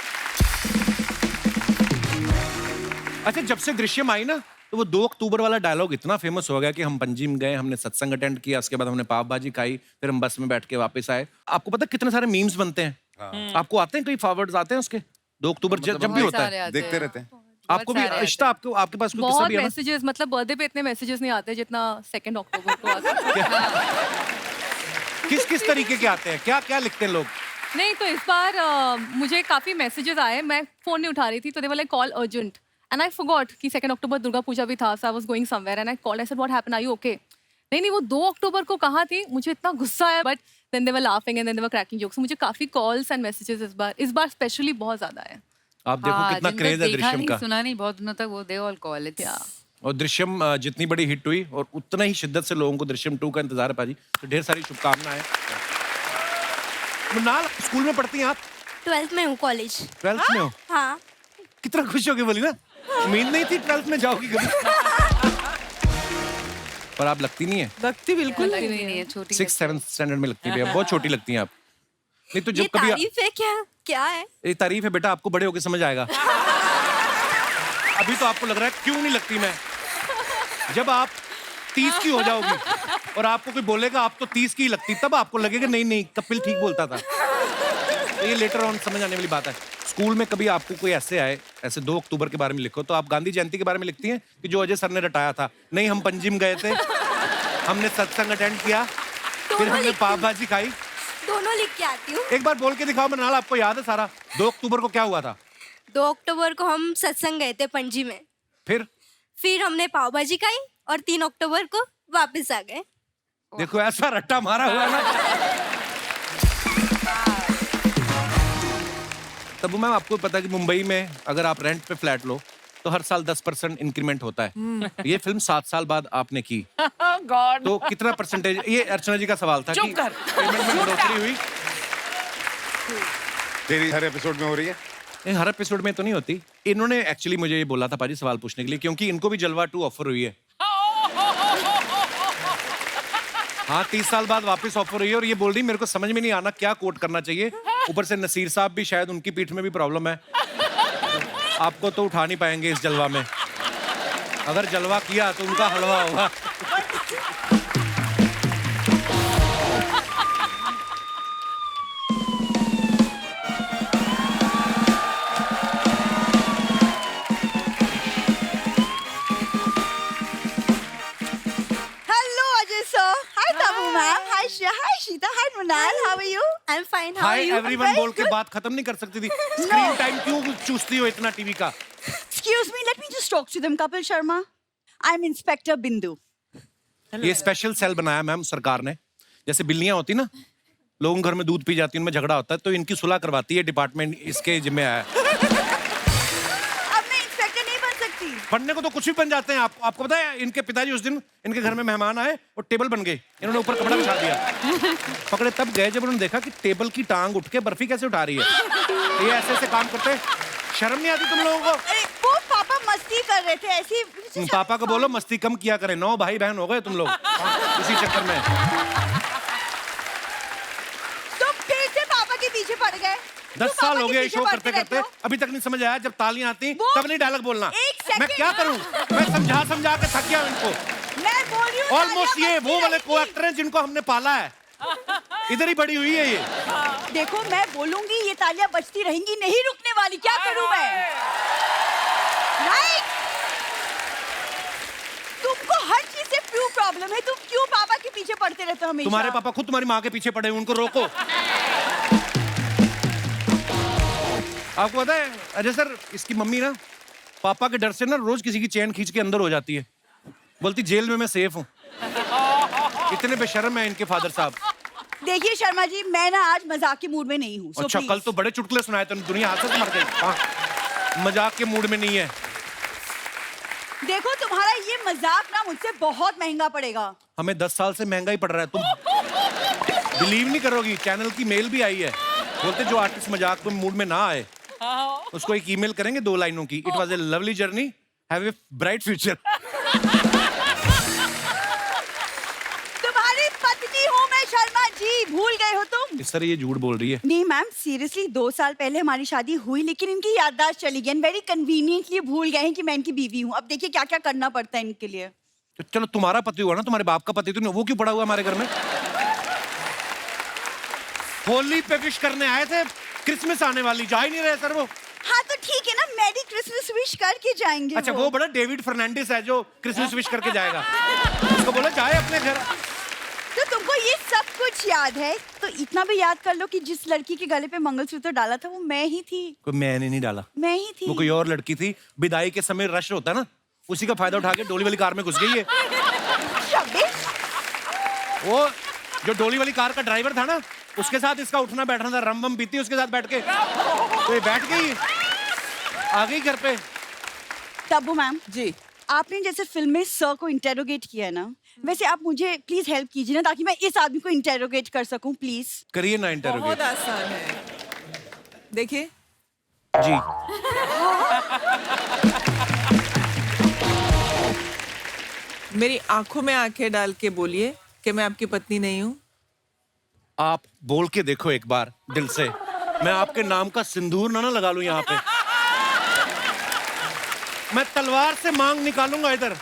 अच्छा, जब से दृश्यम आई ना, तो वो 2 अक्टूबर वाला डायलॉग इतना फेमस हो गया कि हम पंजीम गए, हमने सत्संग अटेंड किया, उसके बाद हमने पाव भाजी खाई, फिर हम बस में बैठ के वापस आए. आपको पता कितने सारे मीम्स बनते हैं? आपको आते हैं, कोई फॉरवर्ड्स आते हैं उसके? 2 अक्टूबर जब भी होता है देखते रहते हैं. आपको भी इश्ता, आपके पास कोई किस्सा बहुत भी है ना? मैसेजेस, मतलब बर्थडे पे इतने मैसेजेस नहीं आते जितना 2 अक्टूबर को आते हैं. किस तरीके के आते हैं, क्या क्या लिखते हैं लोग? नहीं, तो इस बार मुझे काफी मैसेजेस आए, मैं फोन नहीं उठा रही थी, तो they were like call urgent, and I forgot कि 2 अक्टूबर दुर्गा पूजा भी था, so I was going somewhere and I called, I said what happened, are you okay? नहीं, वो 2 अक्टूबर को कहाँ थी, मुझे इतना गुस्सा आया, but then they were laughing and then they were cracking jokes. मुझे काफी कॉल्स एंड मैसेजेस इस बार स्पेशली बहुत ज्यादा है. आप देखो कितना क्रेज है दृश्यम का. सुना नहीं बहुत दिनों तक, वो दे ऑल कॉल इट. और दृश्यम जितनी बड़ी हिट हुई, और उतना ही शिद्दत से लोगों को दृश्यम 2 का इंतजार है पाजी. तो ढेर सारी शुभकामनाएं. मृणाल, स्कूल में पढ़ती हैं आप? 12th में हूँ, कॉलेज. 12th में हो? हाँ. कितना खुश होगी बोली ना, उम्मीद नहीं थी 12th में जाओगी कभी. पर आप लगती नहीं है. लगती बिल्कुल नहीं है, छोटी 6th 7th स्टैंडर्ड में लगती है, बहुत छोटी लगती हैं आप. नहीं तो ये जब कभी तारीफ है क्या है? ये तारीफ है बेटा, आपको बड़े होके समझ आएगा. अभी तो आपको लग रहा है क्यों नहीं लगती मैं. जब आप 30 की हो जाओगी और आपको कोई बोलेगा आप तो 30 की ही लगती, तब आपको लगेगा नहीं कपिल ठीक बोलता था. तो ये लेटर ऑन समझ आने वाली बात है. स्कूल में कभी आपको कोई ऐसे आए, ऐसे 2 अक्टूबर के बारे में लिखो, तो आप गांधी जयंती के बारे में लिखती हैं कि जो अजय सर ने रटाया था? नहीं, हम पंजिम गए थे, हमने सत्संग अटेंड किया, फिर हमने पाव भाजी खाई. दोनों लिख के आती हूँ. एक बार बोल के दिखाओ मृणाल, आपको याद है सारा? 2 अक्टूबर को क्या हुआ था? 2 अक्टूबर को हम सत्संग गए थे पणजी में, फिर हमने पाव भाजी खाई, और 3 अक्टूबर को वापस आ गए. देखो ऐसा रट्टा मारा हुआ है ना. तब मैम आपको पता है कि मुंबई में अगर आप रेंट पे फ्लैट लो तो हर साल 10% इंक्रीमेंट होता है. ये फिल्म 7 साल बाद आपने की, गॉड. तो कितना परसेंटेज? ये अर्चना जी का सवाल था कि पेमेंट में बढ़ोतरी हुई. तेरी हर एपिसोड में हो रही है? ये हर एपिसोड में तो नहीं होती. इन्होंने एक्चुअली मुझे ये बोला था पाजी सवाल पूछने के लिए, क्योंकि इनको भी जलवा 2 ऑफर हुई है. हाँ, 30 साल बाद वापस ऑफर हुई है, और ये बोल रही मेरे को समझ में नहीं आना क्या कोट करना चाहिए. ऊपर से नसीर साहब भी, शायद उनकी पीठ में भी प्रॉब्लम है. आपको तो उठा नहीं पाएंगे इस जलवा में. अगर जलवा किया तो उनका हलवा होगा. Hello, Ajay sir. Hi, Tabu ma'am. Hi, Shia. Hi, Sheeta. Hi, Munal. How are you? I'm fine. How are hi you? Everyone बोल के बात खत्म नहीं कर सकती थी. स्क्रीन टाइम क्यों चूसती हो इतना टीवी का? Excuse me, let me just talk to them, Kapil Sharma. I am inspector बिंदु। ये स्पेशल सेल बनाया मैम सरकार ने, जैसे बिल्लियां होती ना, लोगों के घर में दूध पी जाती है, उनमें झगड़ा होता है, तो इनकी सुलह करवाती है डिपार्टमेंट, इसके जिम्मे आया। अब मैं इंस्पेक्टर नहीं बन सकती? बनने को तो कुछ भी बन जाते हैं। आपको पता है इनके पिताजी उस दिन इनके घर में मेहमान आए और टेबल बन गए, इन्होंने ऊपर कपड़ा बिछा दिया। पकड़े तब गए जब उन्होंने देखा कि टेबल की टांग उठ के बर्फी कैसे उठा रही है। ये ऐसे ऐसे काम करते हैं, शर्म नहीं आती तुम लोगों को? अरे वो पापा मस्ती कर रहे थे ऐसी। पापा को बोलो मस्ती कम किया करें, 9 भाई बहन हो गए तुम लोग इसी चक्कर में। तुम फिर से पापा के पीछे पड़ गए। 10 साल हो गए शो करते करते, अभी तक नहीं समझ आया। जब तालियां आती तब नहीं डायलॉग बोलना। मैं क्या करूं? मैं समझा समझा के थक गया इनको। मैं बोल रही हूँ ऑलमोस्ट ये वो वाले को एक्टर हैं जिनको हमने पाला है, इधर ही बड़ी हुई है ये। देखो मैं बोलूंगी ये तालियां बजती रहेंगी, नहीं रुकने वाली। क्या करूं मैं? राइट? तुमको हर चीज से क्यों प्रॉब्लम है? तुम क्यों पापा के पीछे पड़ते रहते हो हमेशा? तुम्हारे पापा खुद तुम्हारी माँ के पीछे पड़े, उनको रोको। आपको पता है अजय सर, इसकी मम्मी ना पापा के डर से ना रोज किसी की चेन खींच के अंदर हो जाती है, बोलती जेल में मैं सेफ हूँ। इतने बेशर्म है इनके फादर साहब। देखिए शर्मा जी, मैं ना आज मजाक के मूड में नहीं हूँ। अच्छा, कल तो बड़े चुटकुले सुनाए थे, दुनिया हाथ से मर गई। हाँ, मजाक के मूड में नहीं है। देखो तुम्हारा ये मजाक ना मुझसे बहुत महंगा पड़ेगा। हमें 10 साल से महंगा ही पड़ रहा है। तुम बिलीव नहीं करोगी, चैनल की मेल भी आई है, बोलते जो आर्टिस्ट मजाक के मूड में ना आए उसको एक ईमेल करेंगे 2 लाइनों की, it was a lovely journey, have a bright future. तुम्हारी पत्नी हूँ मैं शर्मा जी, भूल गए हो तुम? इस तरह ये झूठ बोल रही है। नहीं मैम, सीरियसली 2 साल पहले हमारी शादी हुई, लेकिन इनकी याददाश्त चली गई। वेरी कन्वीनियंटली भूल गए हैं कि मैं इनकी बीवी हूँ। अब देखिए क्या क्या करना पड़ता है इनके लिए। तो चलो तुम्हारा पति हुआ ना, तुम्हारे बाप का पति, तो वो क्यों पड़ा हुआ हमारे घर में? होली पे विश करने आए थे, क्रिसमस आने वाली, जा ही नहीं रहे सर वो। हाँ तो ठीक है ना, मैरी क्रिसमस विश करके जाएंगे। अच्छा, वो बड़ा डेविड फर्नांडिस है जो क्रिसमस विश करके जाएगा, उसको बोला जाए अपने घर। तो तुमको ये सब कुछ याद है, तो इतना भी याद कर लो कि जिस लड़की के गले पे मंगलसूत्र डाला था वो मैं ही थी। कोई मैंने नहीं डाला, मैं ही थी। वो कोई और लड़की थी। विदाई के समय रश होता है ना, उसी का फायदा उठा के डोली वाली कार में घुस गई है। वो जो डोली वाली कार का ड्राइवर था ना, उसके साथ इसका उठना बैठना था, रम वम पीती उसके साथ बैठ के, तो ये बैठ गई, आ गई घर पे। तब्बू मैम जी, आपने जैसे फिल्म में सर को इंटेरोगेट किया है ना, वैसे आप मुझे प्लीज हेल्प कीजिए ना, ताकि मैं इस आदमी को इंटेरोगेट कर सकूं। प्लीज करिए ना बहुत इंटरोगेट। आसान है। देखिए जी, मेरी आंखों में आंखें डाल के बोलिए कि मैं आपकी पत्नी नहीं हूँ। आप बोल के देखो एक बार दिल से, मैं आपके नाम का सिंदूर ना लगा लूं यहाँ पे, मैं तलवार से मांग निकालूंगा इधर,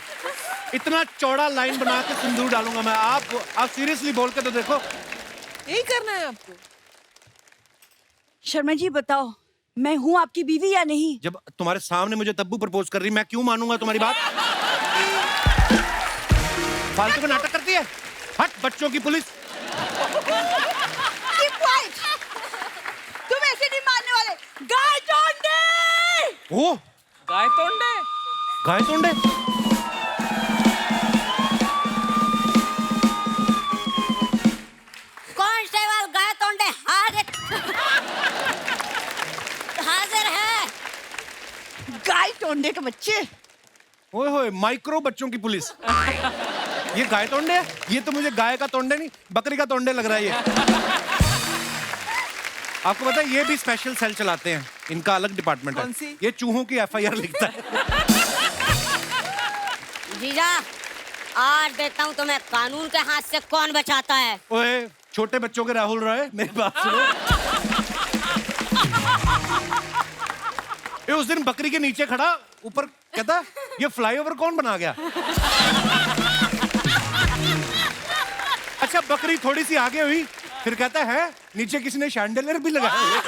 इतना चौड़ा लाइन बना के सिंदूर डालूंगा मैं। आप सीरियसली बोल के तो देखो। यही करना है आपको? शर्मा जी बताओ, मैं हूँ आपकी बीवी या नहीं? जब तुम्हारे सामने मुझे तब्बू प्रपोज कर रही, मैं क्यों मानूंगा तुम्हारी बात? फालतू का नाटक करती है, हट बच्चों की पुलिस। Keep quiet! तुम ऐसे नहीं मानने वाले। गाय तोंडे! ओ, गाय तोंडे। गाय तोंडे। कांस्टेबल गाय तोंडे हाजिर हाजिर है। गाय तोंडे के बच्चे। ओए होए, माइक्रो बच्चों की पुलिस। ये गाय तोंडे है? ये तो मुझे गाय का तोंडे नहीं, बकरी का तोंडे लग रहा है ये। आपको पता है ये भी स्पेशल सेल चलाते हैं, इनका अलग डिपार्टमेंट है। कौन सी? ये चूहों की FIR लिखता है। जीजा, आज देखता हूँ तुम्हें कानून के हाथ से कौन बचाता है। ओए, छोटे बच्चों के राहुल रॉय, मेरी बात सुनो। ये उस दिन बकरी के नीचे खड़ा, ऊपर कहता ये फ्लाईओवर कौन बना गया? अच्छा, बकरी थोड़ी सी आगे हुई, फिर कहता है नीचे किसी ने शैंडलियर भी लगाया है।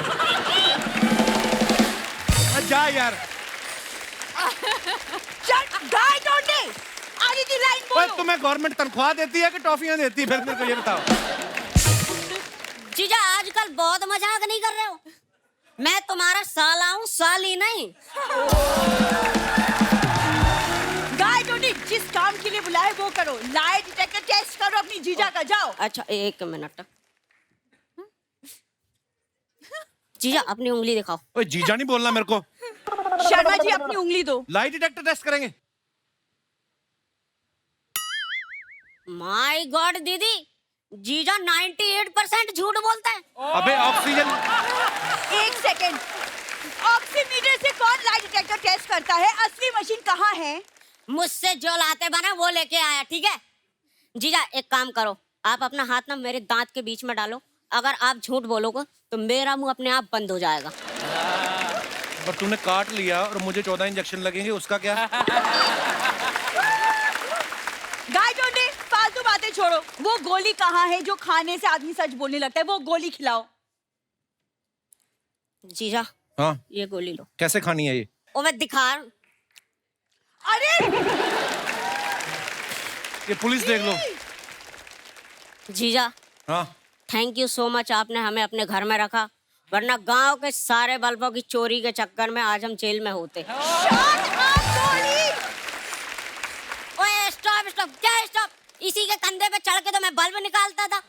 जा यार। चल गाय तोंडे, आगे की लाइन ओए, बोलो। तुम्हें गवर्नमेंट तनख्वाह देती है कि टॉफियां देती है? फिर मेरे को ये बताओ। जीजा, आजकल बहुत मजाक नहीं कर रहे हो? मैं तुम्हारा साला हूँ, साली नहीं। गाय तोंडे, जिस काम के लिए बुलाया है वो करो, लाई डिटेक्टर टेस्ट करो अपनी जीजा का, जाओ। अच्छा 1 मिनट। जीजा अपनी उंगली दिखाओ। ओए जीजा नहीं बोलना मेरे को। शर्मा जी अपनी उंगली दो। लाई डिटेक्टर टेस्ट करेंगे। माय गॉड दीदी, जीजा 98% झूठ बोलता है। अबे ऑक्सीजन। 1 सेकेंड, ऑक्सीमीटर से कौन लाई डिटेक्टर टेस्ट करता है? असली मशीन कहाँ है? मुझसे जो लाते बना वो लेके आया, ठीक है? जीजा एक काम करो, आप अपना हाथ ना मेरे दांत के बीच में डालो। अगर आप झूठ बोलोगे तो मेरा मुंह अपने आप बंद हो जाएगा। पर तूने काट लिया और मुझे 14 इंजेक्शन लगेंगे, उसका क्या? गाय डोंडे, फालतू बातें छोड़ो। वो गोली कहाँ है जो खाने से आदमी सच बोलने लगता है? वो गोली खिलाओ। जीजा हाँ ये गोली लो। कैसे खानी है ये? ओ मैं दिखा रहा हूं। अरे ये पुलिस देख लो। जीजा हाँ थैंक यू सो मच, आपने हमें अपने घर में रखा, वरना गांव के सारे बल्बों की चोरी के चक्कर में आज हम जेल में होते। ओए स्टॉप स्टॉप, क्या स्टॉप? इसी के कंधे पे चढ़ के तो मैं बल्ब निकालता था।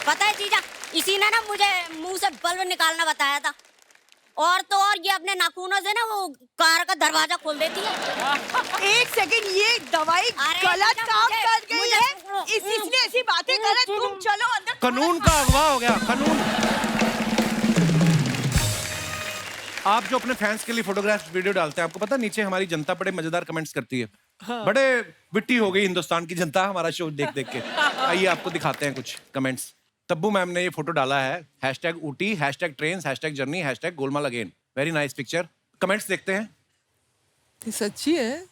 पता है जीजा, इसी ने ना मुझे मुंह से बल्ब निकालना बताया था। और तो और ये अपने नाखूनों से ना वो कार का दरवाजा खोल देती है। 1 सेकेंड, ये दवाई गलत काम कर गई है, इसलिए ऐसी बातें कर रहे। तुम चलो अंदर। कानून का अगवा हो गया, कानून। आप जो अपने फैंस के लिए फोटोग्राफ्स वीडियो डालते हैं, आपको पता है नीचे हमारी जनता बड़े मजेदार कमेंट्स करती है। बड़े विट्टी हो गई हिंदुस्तान की जनता हमारा शो देख देख के। आइए आपको दिखाते हैं कुछ कमेंट्स। तब्बू मैम ने ये फोटो डाला है, #Ooty, #trains, #journey, #Golmaal again. Very nice picture. Comments देखते हैं। ये सच्ची है?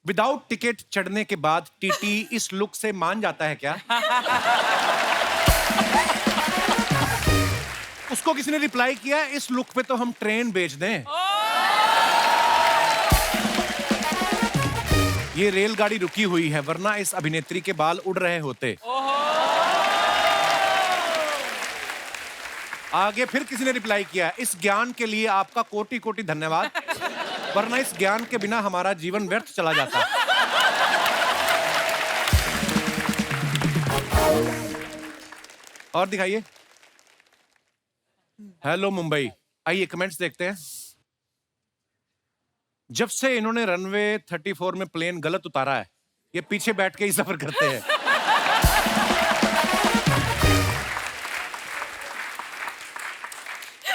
विदाउट टिकट चढ़ने के बाद टीटी इस लुक से मान जाता है क्या? उसको किसी ने रिप्लाई किया, इस लुक पे तो हम ट्रेन बेच दें। ये रेलगाड़ी रुकी हुई है, वरना इस अभिनेत्री के बाल उड़ रहे होते। आगे फिर किसी ने रिप्लाई किया, इस ज्ञान के लिए आपका कोटि कोटि धन्यवाद, वरना इस ज्ञान के बिना हमारा जीवन व्यर्थ चला जाता। और दिखाइए। हेलो मुंबई। आइए कमेंट्स देखते हैं। जब से इन्होंने रनवे 34 में प्लेन गलत उतारा है, ये पीछे बैठ के ही सफर करते हैं।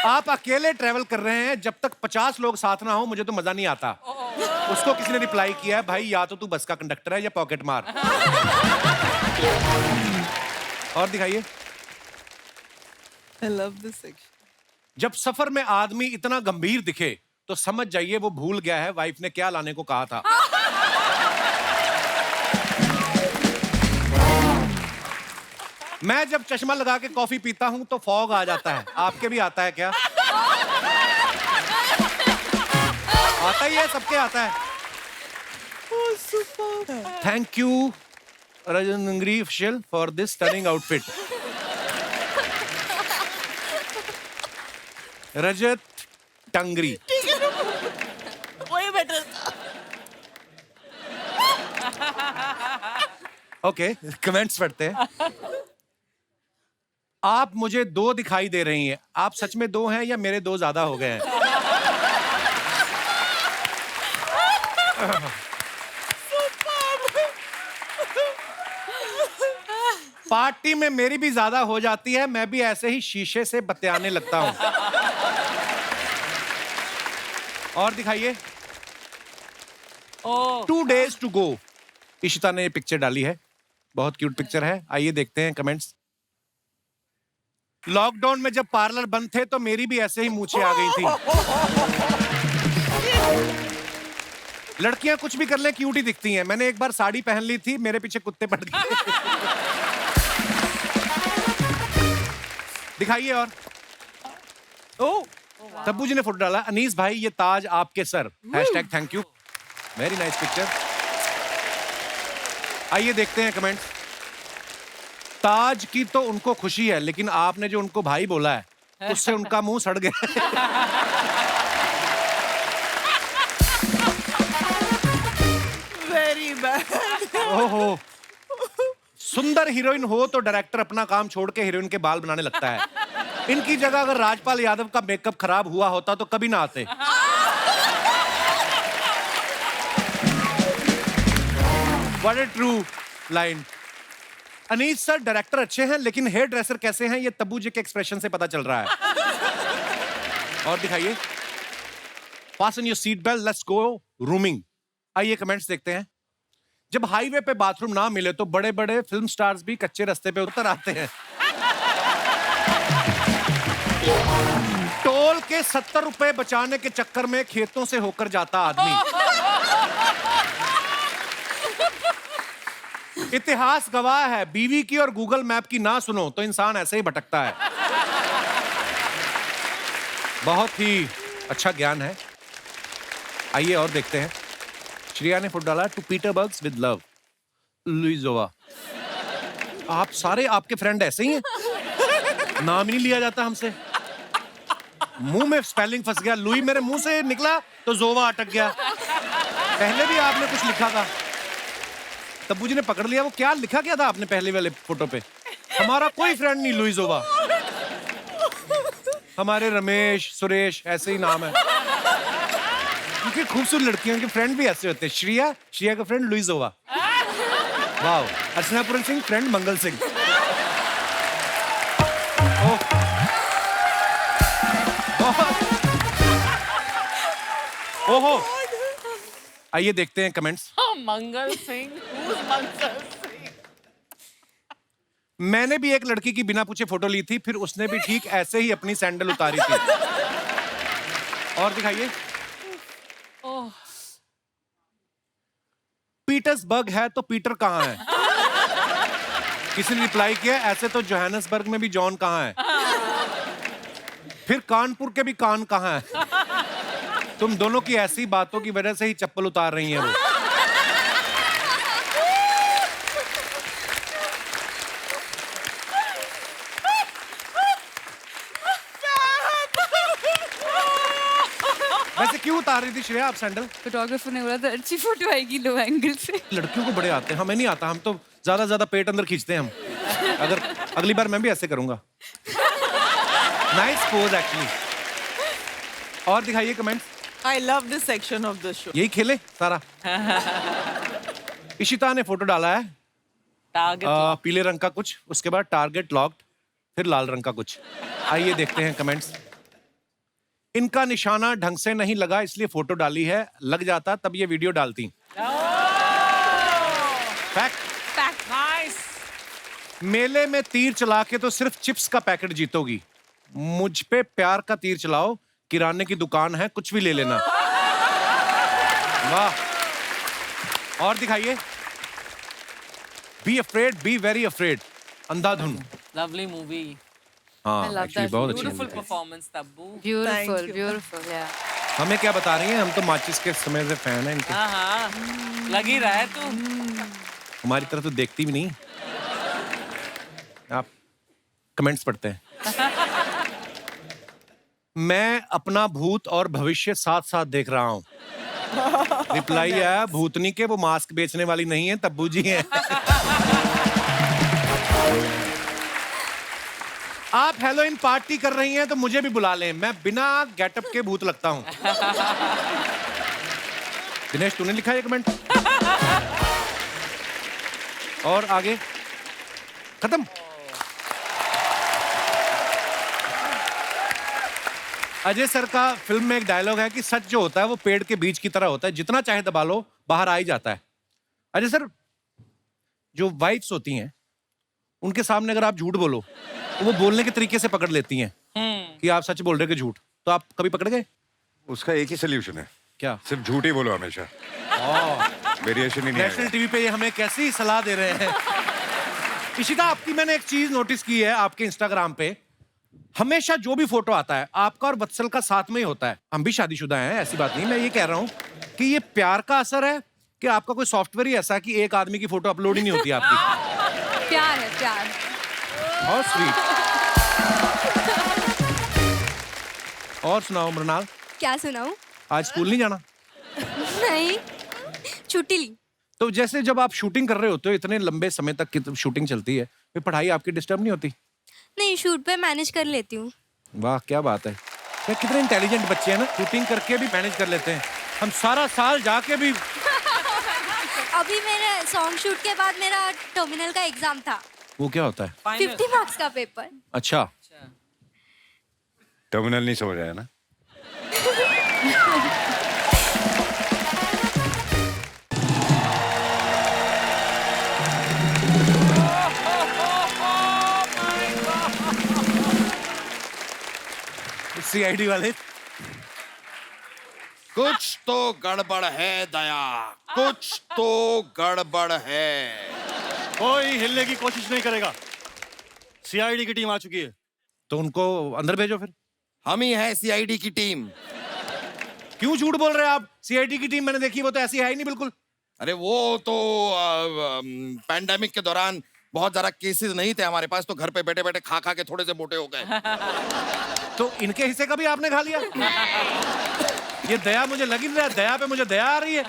आप अकेले ट्रेवल कर रहे हैं, जब तक 50 लोग साथ ना हो मुझे तो मजा नहीं आता। उसको किसी ने रिप्लाई किया है, भाई या तो तू बस का कंडक्टर है या पॉकेट मार। और दिखाइए। I love this section. जब सफर में आदमी इतना गंभीर दिखे तो समझ जाइए वो भूल गया है वाइफ ने क्या लाने को कहा था। मैं जब चश्मा लगा के कॉफी पीता हूं तो फॉग आ जाता है। आपके भी आता है क्या? आता ही है, सबके आता है। थैंक यू रजनंगरी official for this stunning outfit. Rajat Tangri. वही बेटर। ओके कमेंट्स पढ़ते हैं। आप मुझे 2 दिखाई दे रही हैं, आप सच में 2 हैं या मेरे 2 ज्यादा हो गए हैं? पार्टी में मेरी भी ज्यादा हो जाती है, मैं भी ऐसे ही शीशे से बतियाने लगता हूं। और दिखाइए। 2 days to go। इशिता ने ये पिक्चर डाली है, बहुत क्यूट पिक्चर है। आइए देखते हैं कमेंट्स। लॉकडाउन में जब पार्लर बंद थे तो मेरी भी ऐसे ही मूंछें आ गई थी। लड़कियां कुछ भी कर ले क्यूट ही दिखती हैं। मैंने एक बार साड़ी पहन ली थी, मेरे पीछे कुत्ते पड़ गए। दिखाइए। और तब्बू जी ने फोटो डाला, अनीस भाई ये ताज आपके sir, #thank you. Very nice picture. आइए देखते हैं कमेंट्स। ताज की तो उनको खुशी है, लेकिन आपने जो उनको भाई बोला है उससे उनका मुंह सड़ गया। Very bad. ओहो, सुंदर हीरोइन हो तो डायरेक्टर अपना काम छोड़ के हीरोइन के बाल बनाने लगता है। इनकी जगह अगर राजपाल यादव का मेकअप खराब हुआ होता तो कभी ना आते। What a true line. Anees sir director अच्छे हैं लेकिन हेयर ड्रेसर कैसे हैं ये तब्बू जी के एक्सप्रेशन से पता चल रहा है। और दिखाइए। Fasten your seat belt, let's go rooming. आइए कमेंट्स देखते हैं। जब हाईवे पे बाथरूम ना मिले तो बड़े बड़े फिल्म स्टार्स भी कच्चे रास्ते पे उतर आते हैं। टोल के 70 रुपए बचाने के चक्कर में खेतों से होकर जाता आदमी। इतिहास गवाह है, बीवी की और गूगल मैप की ना सुनो तो इंसान ऐसे ही भटकता है। बहुत ही अच्छा ज्ञान है। आइए और देखते हैं। श्रेया ने फुट डाला टू पीटरबर्ग्स विद लव, लुइजोवा। आप सारे आपके फ्रेंड ऐसे ही हैं? नाम ही नहीं लिया जाता हमसे। मुंह में स्पेलिंग फंस गया, लुई मेरे मुंह से निकला तो जोवा अटक गया। पहले भी आपने कुछ लिखा था, तब्बू जी ने पकड़ लिया। वो क्या लिखा क्या था आपने पहले वाले फोटो पे? हमारा कोई फ्रेंड नहीं लुइजोवा, हमारे रमेश सुरेश ऐसे ही नाम है। क्योंकि खूबसूरत लड़कियों के फ्रेंड भी ऐसे होते हैं। श्रेया का friend लुइजोवा। Wow. Archana Puran Singh friend Mangal Singh. ओहो। आइए देखते हैं कमेंट्स। मंगल सिंह, मंगल सिंह। मैंने भी एक लड़की की बिना पूछे फोटो ली थी, फिर उसने भी ठीक ऐसे ही अपनी सैंडल उतारी थी। और दिखाइए। पीटर्सबर्ग है तो पीटर कहाँ है? किसी ने रिप्लाई किया ऐसे तो जोहानसबर्ग में भी जॉन कहाँ है? फिर कानपुर के भी कान कहाँ है? तुम दोनों की ऐसी बातों की वजह से ही चप्पल उतार रही हैं वो। वैसे क्यों उतार रही थी श्रेया आप सैंडल? फोटोग्राफर ने बोला था अच्छी फोटो आएगी लो एंगल से। लड़कियों को बड़े आते हैं, हमें नहीं आता। हम तो ज्यादा पेट अंदर खींचते हैं हम। अगर अगली बार मैं भी ऐसे करूंगा। Nice pose actually. और दिखाइए comments. I love this section of the show. यही खेले सारा। इशिता ने फोटो डाला है पीले रंग का कुछ, उसके बाद टारगेट लॉक्ड, फिर लाल रंग का कुछ। आइए देखते हैं कमेंट्स। इनका निशाना ढंग से नहीं लगा इसलिए फोटो डाली है, लग जाता तब ये वीडियो डालती। फैक्ट। नाइस। मेले में तीर चला के तो सिर्फ चिप्स का पैकेट जीतोगी, मुझ पे प्यार का तीर चलाओ, किराने की दुकान है कुछ भी ले लेना। वाह। और दिखाइए। Be afraid, be very afraid, Andhadhun. Lovely movie. हाँ I love एक्चुअली that. बहुत अच्छी Beautiful है। performance, Tabu. Thank Beautiful, you. beautiful, yeah. हमें क्या बता रही हैं? हम तो माचिस के समय से फैन हैं इनके। हाँ, लग ही रहा है तू। हमारी तरह तो देखती भी नहीं। आप कमेंट्स पढ़ते हैं। मैं अपना भूत और भविष्य साथ साथ देख रहा हूँ। रिप्लाई आया भूतनी के वो मास्क बेचने वाली नहीं है, तब्बू जी हैं। आप हेलोइन पार्टी कर रही हैं तो मुझे भी बुला लें, मैं बिना गेटअप के भूत लगता हूं। दिनेश तूने लिखा है कमेंट। और आगे खत्म। अजय सर का फिल्म में एक डायलॉग है कि सच जो होता है वो पेड़ के बीज की तरह होता है, जितना चाहे दबा लो बाहर आ ही जाता है। अजय सर, जो वाइफ्स होती हैं उनके सामने अगर आप झूठ बोलो तो वो बोलने के तरीके से पकड़ लेती हैं कि आप सच बोल रहे कि झूठ, तो आप कभी पकड़ गए? उसका एक ही सोल्यूशन है, क्या? सिर्फ झूठ ही बोलो हमेशा। वेरिएशन ही नहीं नेशनल आएगा। टीवी पे ये हमें कैसी सलाह दे रहे हैं। इशिता, आपकी मैंने एक चीज नोटिस की है, आपके इंस्टाग्राम पे हमेशा जो भी फोटो आता है आपका और वत्सल का साथ में ही होता है। हम भी शादीशुदा हैं, ऐसी बात नहीं। मैं ये कह रहा हूँ कि ये प्यार का असर है कि आपका कोई सॉफ्टवेयर ही ऐसा है कि एक आदमी की फोटो अपलोड ही नहीं होती आपकी। प्यार है प्यार। बहुत स्वीट। और सुनाओ मृणाल। क्या सुनाऊं? आज स्कूल नहीं जाना? नहीं, छुट्टी ली। तो जैसे जब आप शूटिंग कर रहे होते हो इतने लंबे समय तक शूटिंग चलती है, फिर पढ़ाई आपकी डिस्टर्ब नहीं होती? नहीं, शूट पे मैनेज कर लेती हूँ। वाह क्या बात है, क्या कितने इंटेलिजेंट बच्चे हैं ना, शूटिंग करके भी मैनेज कर लेते हैं। हम सारा साल जाके भी। अभी मेरे सॉन्ग शूट के बाद मेरा टर्मिनल का एग्जाम था। वो क्या होता है? 50 मार्क्स का पेपर। अच्छा, टर्मिनल नहीं समझ आया ना? सीआईडी वाले कुछ तो गड़बड़ है दया, कुछ तो गड़बड़ है। कोई हिलने की कोशिश नहीं करेगा। सीआईडी की टीम आ चुकी है। तो उनको अंदर भेजो फिर। हम ही हैं सीआईडी की टीम। क्यों झूठ बोल रहे हैं आप? सीआईडी की टीम मैंने देखी, वो तो ऐसी है ही नहीं बिल्कुल। अरे वो तो पैंडेमिक के दौरान बहुत ज्यादा केसेस नहीं थे हमारे पास, तो घर पे बैठे बैठे खा खा के थोड़े से मोटे हो गए। तो इनके हिस्से का भी आपने खा लिया? ये दया मुझे लग ही नहीं रहा, दया पे मुझे दया आ रही है।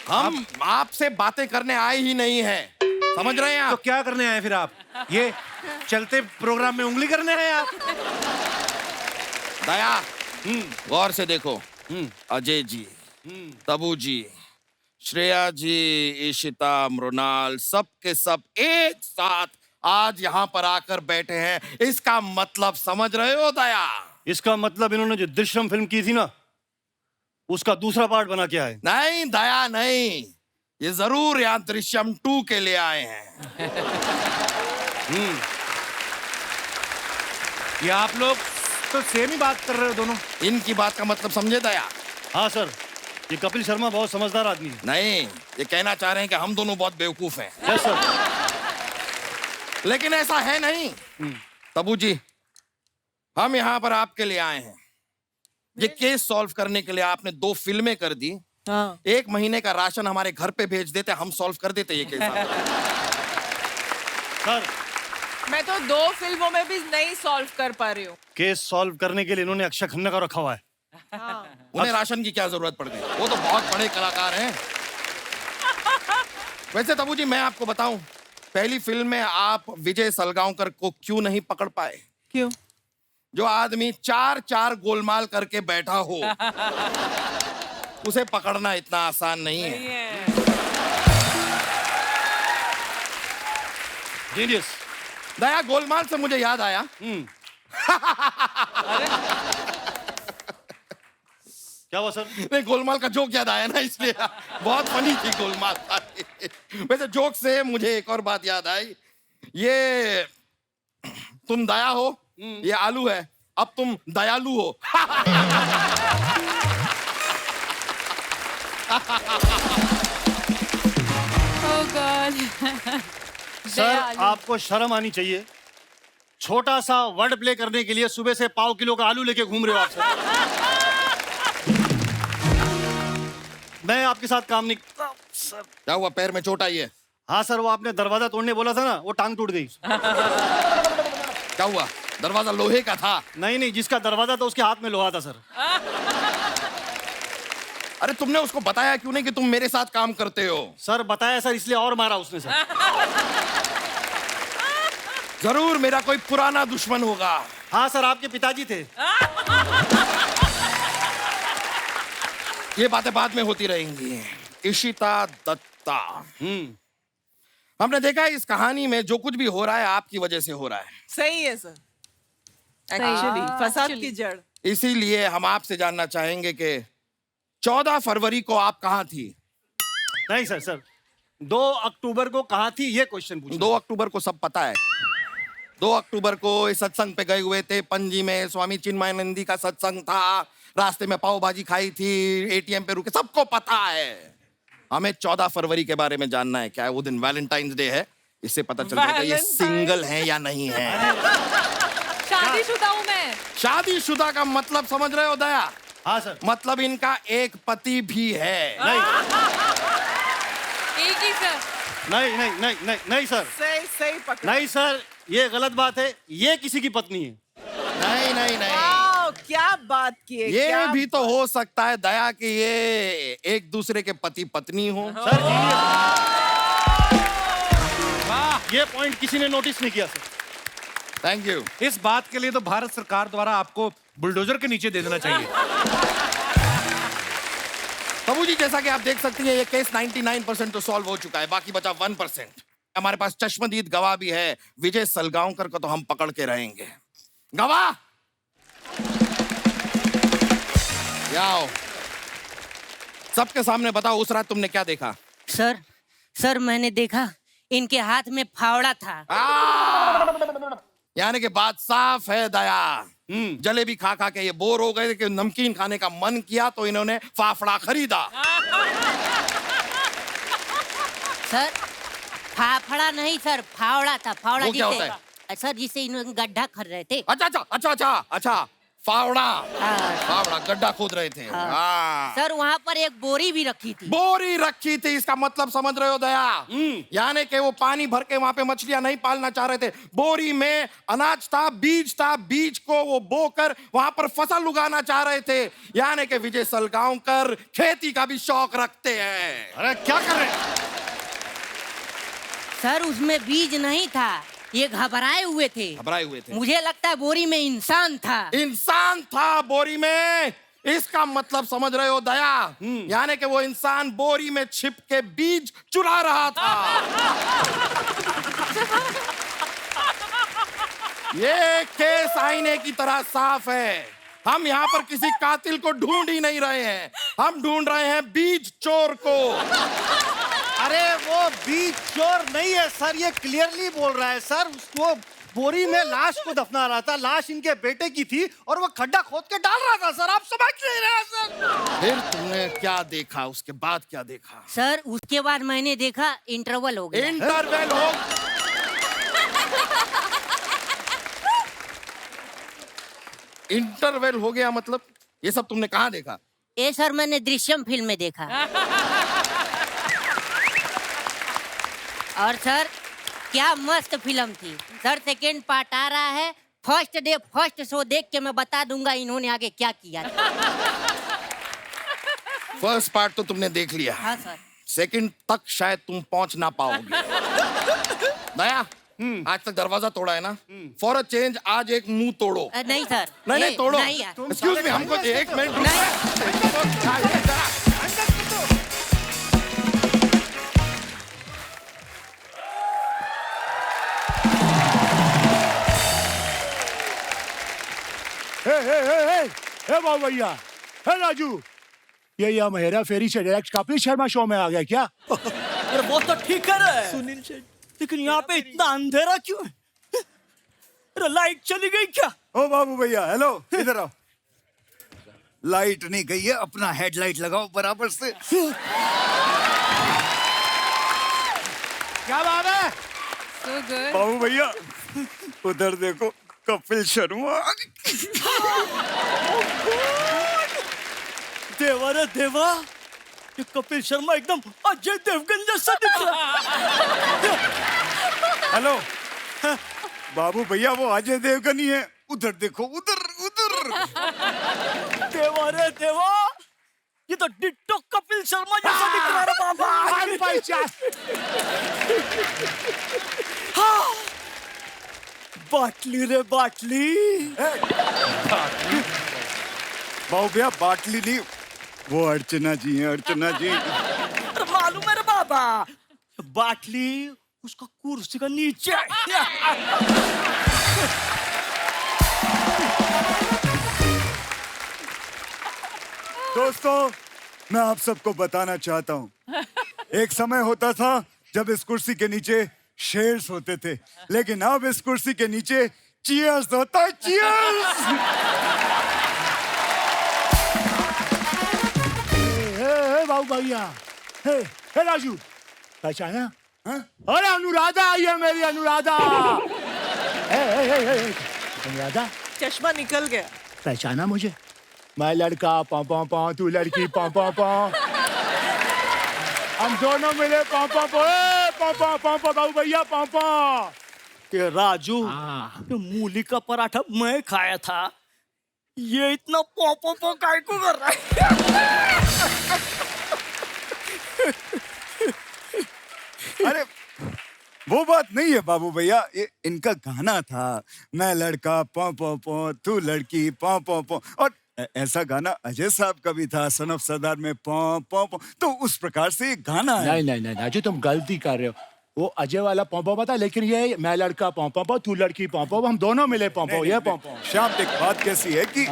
हम आपसे बातें करने आए ही नहीं हैं, समझ रहे हैं तो आप? क्या करने आए फिर आप? ये चलते प्रोग्राम में उंगली करने हैं आप? दया, गौर से देखो, अजय जी, तबू जी, श्रेया जी, ईशिता, मृणाल, सब के सब एक साथ आज यहाँ पर आकर बैठे हैं। इसका मतलब समझ रहे हो दया? इसका मतलब इन्होंने जो दृश्यम फिल्म की थी ना, उसका दूसरा पार्ट बना के आए। नहीं दया नहीं, ये जरूर यहाँ दृश्यम 2 के लिए आए हैं। ये आप लोग तो सेम ही बात कर रहे हो दोनों। इनकी बात का मतलब समझे दया? हाँ सर, ये कपिल शर्मा बहुत समझदार आदमी है। नहीं, ये कहना चाह रहे हैं कि हम दोनों बहुत बेवकूफ हैं। Yes sir. लेकिन ऐसा है नहीं। तबू जी, हम यहाँ पर आपके लिए आए हैं। ये केस सॉल्व करने के लिए आपने 2 फिल्में कर दी। हाँ। 1 महीने का राशन हमारे घर पे भेज देते, हम सॉल्व कर देते ये केस। सर, मैं तो 2 फिल्मों में भी नहीं सॉल्व कर पा रही हूँ। केस सॉल्व करने के लिए इन्होंने अक्षय खन्ना का रखा हुआ है। उन्हें राशन की क्या जरूरत पड़ गई? वो तो बहुत बड़े कलाकार हैं। वैसे तबू जी, मैं आपको बताऊं, पहली फिल्म में आप विजय सलगांवकर को क्यों नहीं पकड़ पाए? क्यों? जो आदमी 4 गोलमाल करके बैठा हो, उसे पकड़ना इतना आसान नहीं है। जीनियस। दया, गोलमाल से मुझे याद आया। क्या हुआ सर? नहीं, गोलमाल का जोक याद आया ना, इसलिए बहुत फनी थी गोलमाल। वैसे जोक से मुझे एक और बात याद आई। ये तुम दया हो, ये आलू है, अब तुम दयालु हो। Oh God. सर, आपको शर्म आनी चाहिए। छोटा सा वर्ड प्ले करने के लिए सुबह से पाव किलो का आलू लेके घूम रहे हो आप सर। मैं आपके साथ काम नहीं। सर, क्या हुआ? पैर में चोट आई है? हाँ सर, वो आपने दरवाजा तोड़ने बोला था ना, वो टांग टूट गई। क्या हुआ? दरवाजा लोहे का था? नहीं नहीं, जिसका दरवाजा था उसके हाथ में लोहा था सर। अरे तुमने उसको बताया क्यों नहीं कि तुम मेरे साथ काम करते हो? सर बताया सर, इसलिए और मारा उसने सर। जरूर मेरा कोई पुराना दुश्मन होगा। हाँ सर, आपके पिताजी थे। ये बातें बाद में होती रहेंगी। इशिता दत्ता, हमने देखा है इस कहानी में जो कुछ भी हो रहा है आपकी वजह से हो रहा है। सही है सर। एक्चुअली फसाद की जड़। इसीलिए हम आपसे जानना चाहेंगे कि 14 फरवरी को आप कहाँ थी? नहीं सर, सर 2 अक्टूबर को कहाँ थी, ये क्वेश्चन पूछा। 2 अक्टूबर को सब पता है। 2 अक्टूबर को इस सत्संग पे गए हुए थे। पणजी में स्वामी चिन्मयानंदी का सत्संग था। रास्ते में पाव भाजी खाई थी, एटीएम पे रुके, सबको पता है। हमें 14 फरवरी के बारे में जानना है। क्या है वो दिन? वैलेंटाइंस डे है, इससे पता चल जाएगा ये सिंगल है या नहीं है। शादीशुदा हूँ मैं। शादीशुदा का मतलब समझ रहे हो दया? हाँ सर। मतलब इनका एक पति भी है। नहीं एक ही सर। नहीं नहीं नहीं नहीं नहीं सर, सही पकड़ा। नहीं सर, ये गलत बात है। ये किसी की पत्नी है। नहीं नहीं नहीं, वाह, क्या बात किए ये क्या भी तो हो सकता है दया कि ये एक दूसरे के पति पत्नी हो। सर वाह, ये पॉइंट किसी ने नोटिस नहीं किया सर। Thank you. इस बात के लिए तो भारत सरकार द्वारा आपको बुलडोजर के नीचे दे देना चाहिए। प्रभु जी, जैसा कि आप देख सकती हैं ये केस 99% तो सॉल्व हो चुका है, बाकी बचा 1%। हमारे पास चश्मदीद गवाह भी है, विजय सलगांवकर को तो हम पकड़ के रहेंगे। गवाह आओ, सबके सामने बताओ उस रात तुमने क्या देखा? सर मैंने देखा इनके हाथ में फावड़ा था। यानी कि बात साफ है दया। जलेबी खा खा के ये बोर हो गए कि नमकीन खाने का मन किया तो इन्होंने फाफड़ा खरीदा। सर फाफड़ा नहीं सर, फावड़ा था। फावड़ा वो क्या होता है सर, जिसे इन्होंने गड्ढा कर रहे थे। अच्छा फावड़ा। फावड़ा गड्ढा खोद रहे थे। सर वहाँ पर एक बोरी भी रखी थी। बोरी रखी थी, इसका मतलब समझ रहे हो दया? यानी कि वो पानी भर के वहां पे मछलियां नहीं पालना चाह रहे थे। बोरी में अनाज था, बीज को वो बोकर वहां पर फसल उगाना चाह रहे थे। यानी कि विजय सलगांवकर खेती का भी शौक रखते हैं। अरे क्या कर रहे हैं सर? उसमें बीज नहीं था, ये घबराए हुए थे। मुझे लगता है बोरी में इंसान था। बोरी में, इसका मतलब समझ रहे हो दया? यानी कि वो इंसान बोरी में छिप के बीज चुरा रहा था। ये केस आईने की तरह साफ है। हम यहाँ पर किसी कातिल को ढूंढ ही नहीं रहे हैं, हम ढूंढ रहे हैं बीज चोर को। अरे वो बीज चोर नहीं है सर, ये क्लियरली बोल रहा है सर। उसको बोरी में लाश को दफना रहा था, लाश इनके बेटे की थी और वो खड्डा खोद के डाल रहा था सर। आप समझ नहीं रहे सर। फिर तुमने क्या देखा? उसके बाद क्या देखा? सर उसके बाद मैंने देखा इंटरवल हो गया। इंटरवल हो इंटरवल हो गया मतलब? ये सब तुमने कहाँ देखा? ये सर मैंने दृश्यम फिल्म में देखा। और सर क्या मस्त फिल्म थी सर। सेकेंड पार्ट आ रहा है, फर्स्ट शो देख के मैं बता दूंगा इन्होंने आगे क्या किया। फर्स्ट पार्ट तो तुमने देख लिया। हाँ सर। सेकंड तक शायद तुम पहुंच ना पाओगे। दया, आज तक दरवाजा तोड़ा है ना? फॉर अ चेंज आज एक मुंह तोड़ो। नहीं सर। नहीं तोड़ो। नहीं एक्सक्यूज मी, हमको एक मिनट। हे बाबू भैया, हे राजू, ये यहाँ हेरा फेरी से डायरेक्ट कपिल शर्मा शो में आ गया क्या? अरे वो तो ठीक कर रहा है सुनील शेठ, लेकिन यहाँ पे इतना अंधेरा क्यों है? अरे लाइट चली गई क्या? ओ बाबू भैया, हेलो, इधर आओ। लाइट नहीं गई है, अपना हेडलाइट लगाओ बराबर से। क्या बात है? So good. बाबू भैया उधर देखो, कपिल शर्मा। देवा रे देवा, ये कपिल शर्मा एकदम अजय देवगन जैसा दिख रहा। हेलो बाबू भैया, वो अजय देवगन ही है। उधर देखो, उधर। देवा रे देवा, ये तो डिट्टो कपिल शर्मा जैसा दिख रहा है बाबा। हाँ, बाटली रे बाटली। बाबू भैया बाटली नहीं, वो अर्चना जी हैं, अर्चना जी। मालूम है रे बाबा, बाटली उसका कुर्सी का नीचे है। दोस्तों, मैं आप सबको बताना चाहता हूँ, एक समय होता था जब इस कुर्सी के नीचे शेर्स होते थे, लेकिन अब इस कुर्सी के नीचे चीयर्स होता है। चीयर्स। बाबू भैया, हे राजू, पहचाना? अरे अनुराधा आई है, मेरी अनुराधा। अनुराधा, चश्मा निकल गया। पहचाना मुझे? मैं लड़का पौ पौ पौ, तू लड़की पौ पौ पौ, हम दोनों मिले पौ पौ पौ, पौ पौ पौ पौ, बाबू भैया पौ पौ। ये राजू, ये मूली का पराठा मैं खाया था, ये इतना पो काय को कर रहा है? अरे वो बात नहीं है बाबू भैया, ये इनका गाना था, मैं लड़का पौ पौ पौ, तू लड़की पौ पौ पौ, और ऐसा गाना अजय साहब का भी था, सन ऑफ सरदार में पौ पौ पौ, तो उस प्रकार से ये गाना है। नहीं नहीं नहीं राजू, तुम गलती कर रहे हो। वो अजय वाला पौ था, लेकिन ये मैं लड़का पौ, तू लड़की पौ, हम दोनों मिले पौ, ये पौ। श्याम एक बात कैसी है कि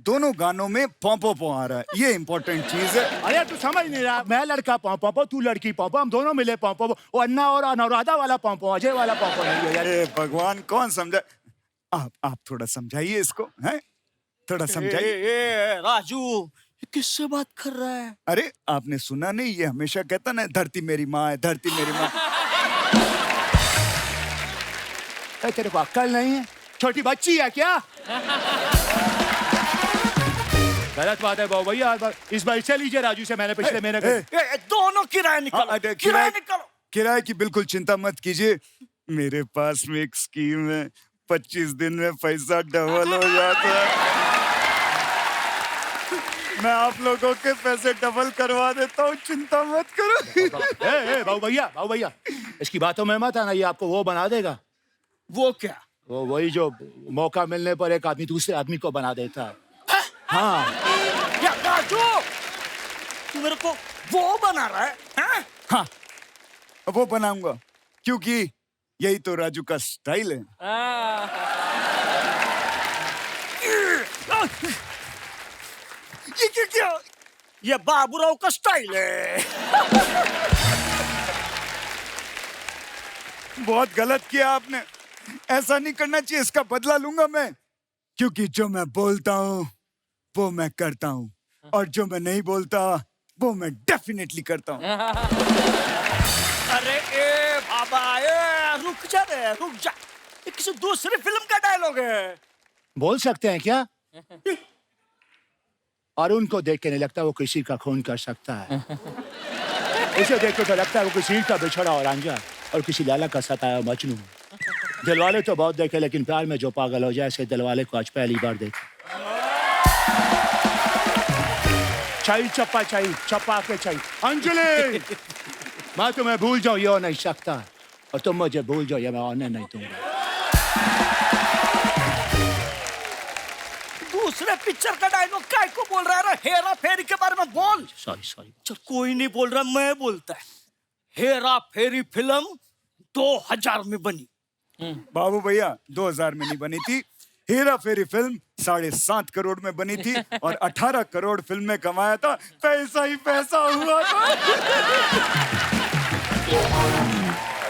दोनों गानों में पौ आ रहा है, ये इम्पोर्टेंट चीज है। अरे तू समझ नहीं रहा, मैं लड़का पौ, तू लड़की पौ, हम दोनों मिले पौ, वो अन्ना और अनुराधा वाला पौ, अजय वाला पौ नहीं है यार। अरे भगवान, कौन समझा? आप थोड़ा समझाइए इसको, हैं? थोड़ा समझाइए। राजू, किससे बात कर रहा है? अरे आपने सुना नहीं, ये हमेशा कहता ना, धरती मेरी माँ है, धरती मेरी माँ। तेरे को अक्ल नहीं है? छोटी बच्ची है क्या? गलत बात है बाबू भैया, इस बार इससे लीजिए राजू से, मैंने पिछले महीने दोनों किराए निकालो, किराए निकालो। किराए की बिल्कुल चिंता मत कीजिए, मेरे पास में एक स्कीम है, 25 दिन में पैसा डबल हो जाता है। मैं आप लोगों के पैसे डबल करवा देता हूँ, चिंता मत करो। बाबू भैया इसकी बातों में मत आना, ये आपको वो बना देगा। वो क्या? वो वही जो मौका मिलने पर एक आदमी दूसरे आदमी को बना देता है। हाँ क्या राजू, तू मेरे को वो बना रहा है? हाँ, वो बनाऊंगा, क्योंकि यही तो राजू का स्टाइल है। ये क्या? ये बाबूराव का स्टाइल है। बहुत गलत किया आपने, ऐसा नहीं करना चाहिए, इसका बदला लूंगा मैं, क्योंकि जो मैं बोलता हूँ वो मैं करता हूँ, और जो मैं नहीं बोलता वो मैं डेफिनेटली करता हूँ। अरे ए बाबा, रुक जा, ये किसी दूसरी फिल्म का डायलॉग है। बोल सकते हैं क्या? और उनको देख के नहीं लगता वो किसी का खून कर सकता है। इसे देख के तो लगता है वो किसी का बिछड़ा और रांझा और किसी लाला का सताया मजनू। दिलवाले तो बहुत देखे, लेकिन प्यार में जो पागल हो जाए, ऐसे दिलवाले को आज पहली बार देखे। चाहिए चप्पा के चाहिए। अंजलि, मैं तुम्हें भूल जाऊं ये हो नहीं सकता, और तुम मुझे भूल जाओ ये मैं होने नहीं दूंगा। दूसरे पिक्चर का डायलॉग काय को बोल रहा है? हेरा फेरी के बारे में बोल। सॉरी। चल, कोई नहीं बोल रहा, मैं बोलता है। हेरा फेरी फिल्म 2000 में बनी। बाबू भैया 2000 में नहीं बनी थी, हेरा फेरी फिल्म 7.5 करोड़ में बनी थी, और 18 करोड़ फिल्म में कमाया था, पैसा ही पैसा हुआ था।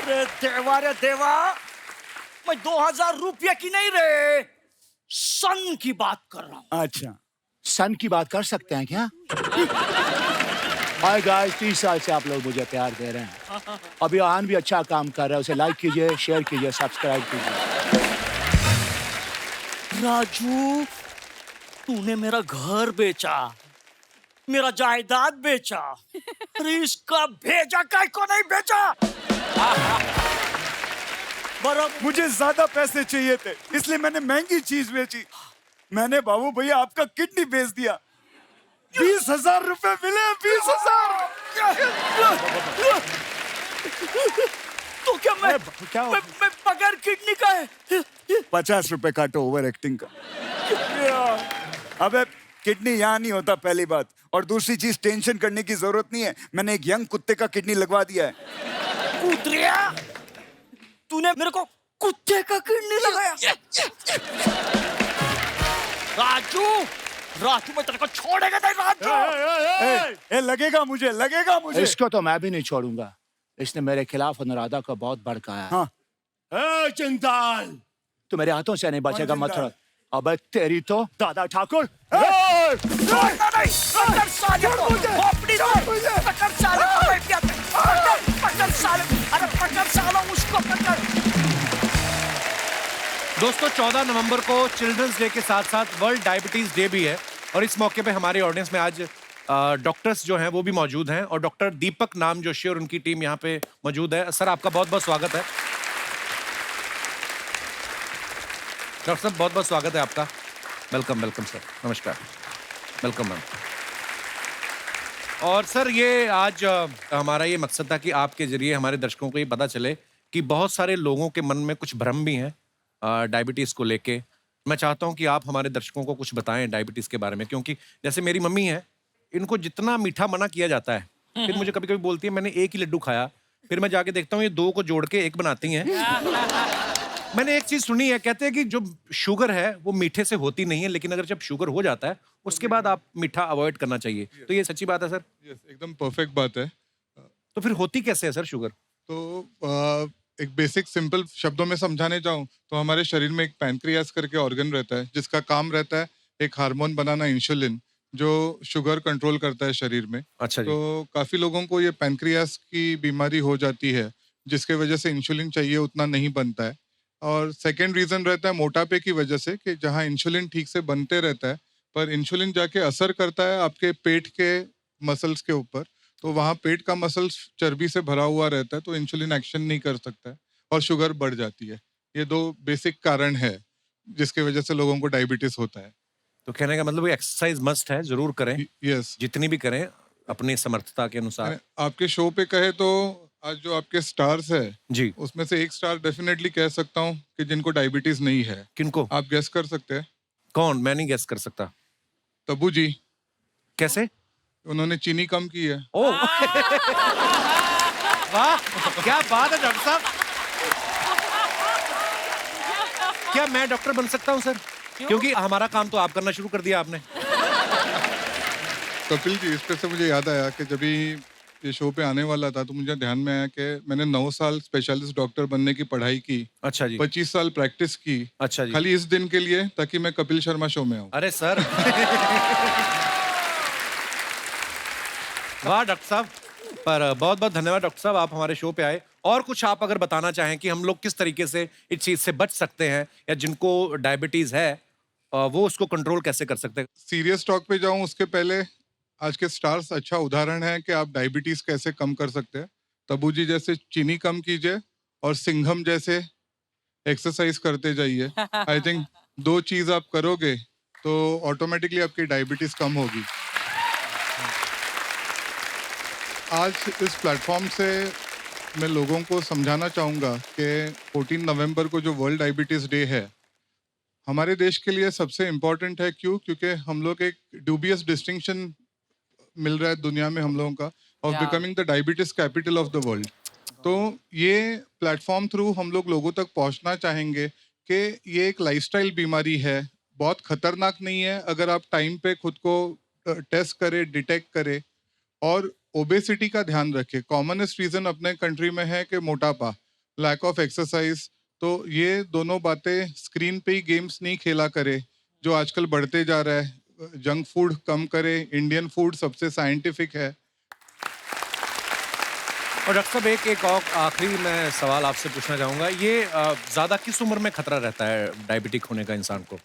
अरे देवा, मैं 2000 रुपया की नहीं रे, सन की बात कर रहा हूँ। अच्छा, सन की बात कर सकते हैं क्या? हाय गाइस, 30 साल से आप लोग मुझे प्यार दे रहे हैं। अभी आन भी अच्छा काम कर रहा है, उसे लाइक कीजिए, शेयर कीजिए, सब्सक्राइब कीजिए। राजू, तूने मेरा घर बेचा, मेरा जायदाद बेचा, अरे इसका भेजा काय को नहीं बेचा? मुझे ज्यादा पैसे चाहिए थे, इसलिए मैंने महंगी चीज बेची। मैंने बाबू भैया आपका किडनी बेच दिया, 20,000 रुपए मिले। 20,000। तो क्या मैं बगैर किडनी का है? 50 रुपए काटो ओवर एक्टिंग का। अबे किडनी यहाँ नहीं होता, पहली बात, और दूसरी चीज, टेंशन करने की जरूरत नहीं है, मैंने एक यंग कुत्ते का किडनी लगवा दिया है। कुत्रिया, तूने मेरे को कुत्ते का किडनी लगाया? राजू, मैं तेरे को छोड़ेगा नहीं राजू। लगेगा मुझे। इसको तो मैं भी नहीं छोड़ूंगा, इसने मेरे खिलाफ अनुराधा को बहुत भड़काया। हाँ। चिंताल, तू मेरे हाथों से नहीं बचेगा, मत छोड़। अबे तेरी तो दादा ठाकुर। दोस्तों 14 नवंबर को चिल्ड्रंस डे के साथ साथ वर्ल्ड डायबिटीज डे भी है, और इस मौके पे हमारे ऑडियंस में आज डॉक्टर्स जो हैं वो भी मौजूद हैं, और डॉक्टर दीपक नाम जोशी और उनकी टीम यहाँ पे मौजूद है। सर, आपका बहुत बहुत स्वागत है। डॉक्टर साहब, बहुत बहुत स्वागत है आपका। वेलकम वेलकम सर, नमस्कार, वेलकम मैम। और सर ये आज हमारा ये मकसद था कि आपके जरिए हमारे दर्शकों को ये पता चले कि बहुत सारे लोगों के मन में कुछ भ्रम भी हैं डायबिटीज़ को लेके। मैं चाहता हूं कि आप हमारे दर्शकों को कुछ बताएं डायबिटीज़ के बारे में, क्योंकि जैसे मेरी मम्मी है, इनको जितना मीठा मना किया जाता है, फिर मुझे कभी कभी बोलती है मैंने एक ही लड्डू खाया, फिर मैं जाके देखता हूँ ये 2 को जोड़ के 1 बनाती हैं। मैंने एक चीज सुनी है, कहते हैं कि जो शुगर है वो मीठे से होती नहीं है, लेकिन अगर जब शुगर हो जाता है उसके बाद आप मीठा अवॉइड करना चाहिए। तो ये सच्ची बात है सर? एकदम परफेक्ट बात है। तो फिर होती कैसे है सर शुगर? तो एक बेसिक सिंपल शब्दों में समझाने जाऊं तो हमारे शरीर में एक पैनक्रियास करके ऑर्गन रहता है जिसका काम रहता है एक हार्मोन बनाना, इंसुलिन, जो शुगर कंट्रोल करता है शरीर में। अच्छा जी। तो काफी लोगों को ये पैनक्रियास की बीमारी हो जाती है जिसके वजह से इंसुलिन चाहिए उतना नहीं बनता है। और सेकेंड रीजन रहता है मोटापे की वजह से, कि जहाँ इंसुलिन ठीक से बनते रहता है पर इंसुलिन जाके असर करता है आपके पेट के मसल्स के ऊपर, तो वहाँ पेट का मसल्स चर्बी से भरा हुआ रहता है तो इंसुलिन एक्शन नहीं कर सकता है और शुगर बढ़ जाती है। ये 2 बेसिक कारण है जिसके वजह से लोगों को डायबिटीज होता है। तो कहने का मतलब एक्सरसाइज मस्ट है, जरूर करें। यस, जितनी भी करें अपनी समर्थता के अनुसार। आपके शो पे कहे तो आज जो आपके स्टार्स है जी, उसमें से एक स्टार डेफिनेटली कह सकता हूँ कि जिनको डायबिटीज नहीं है। किनको? आप गेस कर सकते हैं? कौन? मैं नहीं गेस कर सकता। तब्बू जी। कैसे? उन्होंने चीनी कम की है। ओ वाह, क्या बात है डॉक्टर साहब। क्या मैं डॉक्टर बन सकता हूँ सर? क्योंकि हमारा काम तो आप करना शुरू कर दिया आपने। कपिल जी, इस पे से मुझे याद आया कि जब भी ये शो पे आने वाला था तो मुझे ध्यान में आया कि मैंने 9 साल स्पेशलिस्ट डॉक्टर बनने की पढ़ाई की। अच्छा जी। 25 साल प्रैक्टिस की। अच्छा जी। खाली इस दिन के लिए ताकि मैं कपिल शर्मा शो में आऊँ। अरे सर वाह डॉक्टर साहब, पर बहुत बहुत धन्यवाद डॉक्टर साहब, आप हमारे शो पे आए। और कुछ आप अगर बताना चाहें कि हम लोग किस तरीके से इस चीज से बच सकते हैं, या जिनको डायबिटीज है वो उसको कंट्रोल कैसे कर सकते हैं? सीरियस टॉक पे जाऊं उसके पहले आज के स्टार्स अच्छा उदाहरण है कि आप डायबिटीज कैसे कम कर सकते हैं। तब्बू जी जैसे चीनी कम कीजिए और सिंघम जैसे एक्सरसाइज करते जाइए। आई थिंक 2 चीज आप करोगे तो ऑटोमेटिकली आपकी डायबिटीज कम होगी। आज इस प्लेटफॉर्म से मैं लोगों को समझाना चाहूँगा कि 14 नवंबर को जो वर्ल्ड डायबिटीज़ डे है हमारे देश के लिए सबसे इम्पोर्टेंट है। क्यों? क्योंकि हम लोग एक ड्यूबियस डिस्टिंक्शन मिल रहा है दुनिया में हम लोगों का, of becoming the diabetes capital of the world. तो ये प्लेटफॉर्म थ्रू हम लोग लोगों तक पहुंचना चाहेंगे कि ये एक लाइफस्टाइल बीमारी है, बहुत खतरनाक नहीं है अगर आप टाइम पे खुद को टेस्ट करें, डिटेक्ट करें और ओबेसिटी का ध्यान रखें। कॉमनेस्ट रीजन अपने कंट्री में है कि मोटापा, लैक ऑफ एक्सरसाइज। तो ये दोनों बातें स्क्रीन पे ही गेम्स नहीं खेला करे जो आजकल बढ़ते जा रहा है। जंक फूड कम करे, इंडियन फूड सबसे साइंटिफिक है। और डॉक्टर साहब एक और आखिरी मैं सवाल आपसे पूछना चाहूँगा, ये ज़्यादा किस उम्र में खतरा रहता है डायबिटिक होने का इंसान को?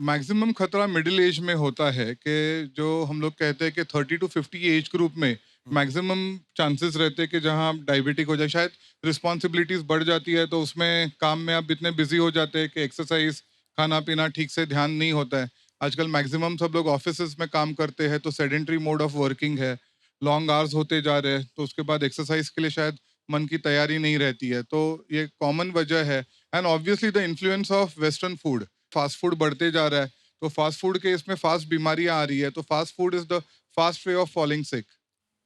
मैक्सिमम खतरा मिडिल एज में होता है, कि जो हम लोग कहते हैं कि 30 to 50 एज ग्रुप में मैक्सिमम चांसेस रहते हैं कि जहां आप डायबिटिक हो जाए। शायद रिस्पॉन्सिबिलिटीज बढ़ जाती है तो उसमें काम में आप इतने बिजी हो जाते हैं कि एक्सरसाइज, खाना पीना ठीक से ध्यान नहीं होता है। आजकल मैक्सिमम सब लोग ऑफिस में काम करते हैं तो सेडेंटरी मोड ऑफ वर्किंग है, लॉन्ग आवर्स होते जा रहे हैं, तो उसके बाद एक्सरसाइज के लिए शायद मन की तैयारी नहीं रहती है। तो ये कॉमन वजह है। And obviously the influence of western food, fast food बढ़ते जा रहा है तो फास्ट फूड के इसमें फास्ट बीमारियां आ रही है। तो fast food is the fast way of falling sick.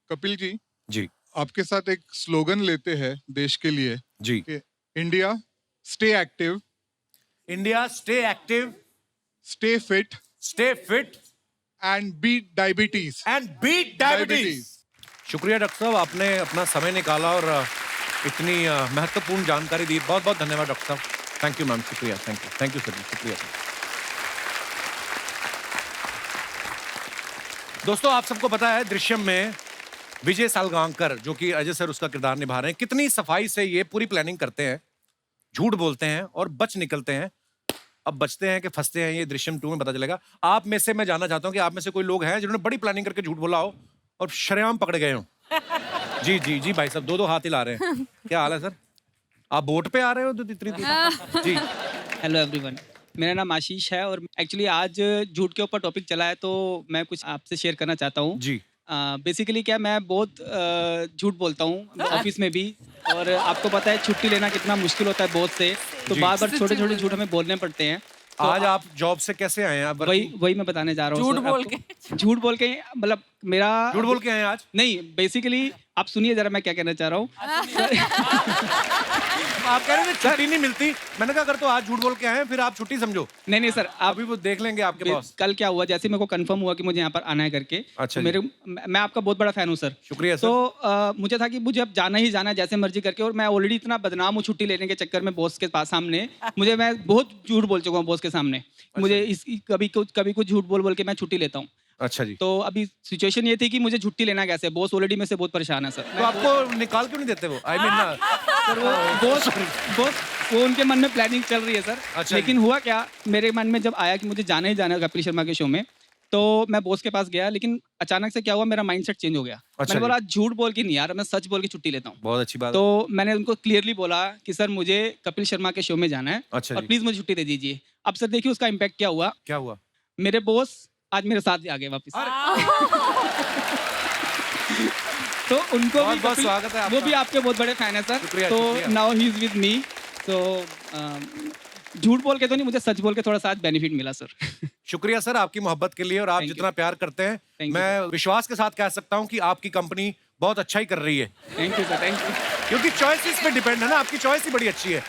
Kapil ji, जी आपके साथ एक स्लोगन लेते हैं देश के लिए जी, कि India stay active, India stay active, stay fit and beat diabetes, शुक्रिया डॉक्टर साहब, आपने अपना समय निकाला और इतनी महत्वपूर्ण जानकारी दी। बहुत बहुत धन्यवाद डॉक्टर साहब। थैंक यू मैम, शुक्रिया। थैंक यू सर जी, शुक्रिया सर। दोस्तों, आप सबको पता है दृश्यम में विजय सालगांवकर, जो कि अजय सर उसका किरदार निभा रहे हैं, कितनी सफाई से ये पूरी प्लानिंग करते हैं, झूठ बोलते हैं और बच निकलते हैं। अब बचते हैं कि फंसते हैं, ये दृश्यम 2 में पता चलेगा। आप में से मैं जानना चाहता हूं कि आप में से कोई लोग हैं जिन्होंने बड़ी प्लानिंग करके झूठ बोला हो और शरेआम पकड़े गए हो? जी जी जी भाई साहब, 2 हाथ हिला रहे हैं। क्या हाल है सर? आप बोट पे आ रहे हो तो इतनी दूर? जी हेलो एवरीवन। मेरा नाम आशीष है और एक्चुअली आज झूठ के ऊपर टॉपिक चला है तो मैं कुछ आपसे शेयर करना चाहता हूँ जी। बेसिकली क्या मैं बहुत झूठ बोलता हूँ ऑफिस में भी, और आपको पता है छुट्टी लेना कितना मुश्किल होता है बॉस से, तो जी। बार बार छोटे छोटे झूठ हमें बोलने पड़ते हैं। तो आज आप जॉब से कैसे आए हैं? आप वही मैं बताने जा रहा हूँ। झूठ बोल के मतलब मेरा झूठ बोल के आए आज? नहीं, बेसिकली आप सुनिए जरा मैं क्या कहना चाह रहा हूँ। आप कह रहे थे छुट्टी नहीं मिलती, मैंने कहा अगर तो आज झूठ बोल के आए हैं फिर आप छुट्टी समझो। नहीं सर, आप अभी वो देख लेंगे आपके बॉस। कल क्या हुआ, जैसे मेरे को कंफर्म हुआ कि मुझे यहाँ पर आना है करके, अच्छा तो मैं आपका बहुत बड़ा फैन हूँ सर। शुक्रिया सर। तो मुझे था कि मुझे अब जाना ही जाना है जैसे मर्जी करके, और मैं ऑलरेडी इतना बदनाम हूँ छुट्टी लेने के चक्कर में बॉस के पास सामने। मैं बहुत झूठ बोल चुका हूँ बॉस के सामने। मुझे कभी कुछ झूठ बोल के मैं छुट्टी लेता हूँ। अच्छा जी। तो अभी सिचुएशन ये थी कि मुझे छुट्टी लेना कैसे, बॉस ऑलरेडी मेरे से बहुत परेशान है सर। तो आपको निकाल क्यों नहीं देते वो? आई मीन ना सर बॉस वो उनके मन में प्लानिंग चल रही है सर। अच्छा लेकिन हुआ क्या, मेरे मन में जब आया कि मुझे जाना ही जाना है कपिल शर्मा के शो में, तो मैं बॉस के पास गया, लेकिन अचानक से क्या हुआ, मेरा माइंडसेट चेंज हो गया। अच्छा मैंने बोला झूठ बोल के नहीं यार, मैं सच बोल के छुट्टी लेता हूँ। बहुत अच्छी बात। तो मैंने उनको क्लियरली बोला कि सर मुझे कपिल शर्मा के शो में जाना है, अच्छा और जी। प्लीज मुझे छुट्टी दे दीजिए। अब सर देखिए उसका इम्पैक्ट क्या हुआ। क्या हुआ? मेरे बॉस आज मेरे साथ ही आ गए वापस। तो उनको भी बहुत स्वागत है आपका। वो भी आपके बहुत बड़े फैन है सर। शुक्रिया, तो शुक्रिया। Now he is with me. तो झूठ बोल के तो नहीं, मुझे सच बोल के थोड़ा सा बेनिफिट मिला सर। शुक्रिया सर आपकी मोहब्बत के लिए, और आप जितना प्यार करते हैं मैं विश्वास के साथ कह सकता हूं कि आपकी कंपनी बहुत अच्छा ही कर रही है। Thank you sir, thank you. क्योंकि चॉइसेस पे डिपेंड है ना, आपकी चॉइस ही बड़ी अच्छी है।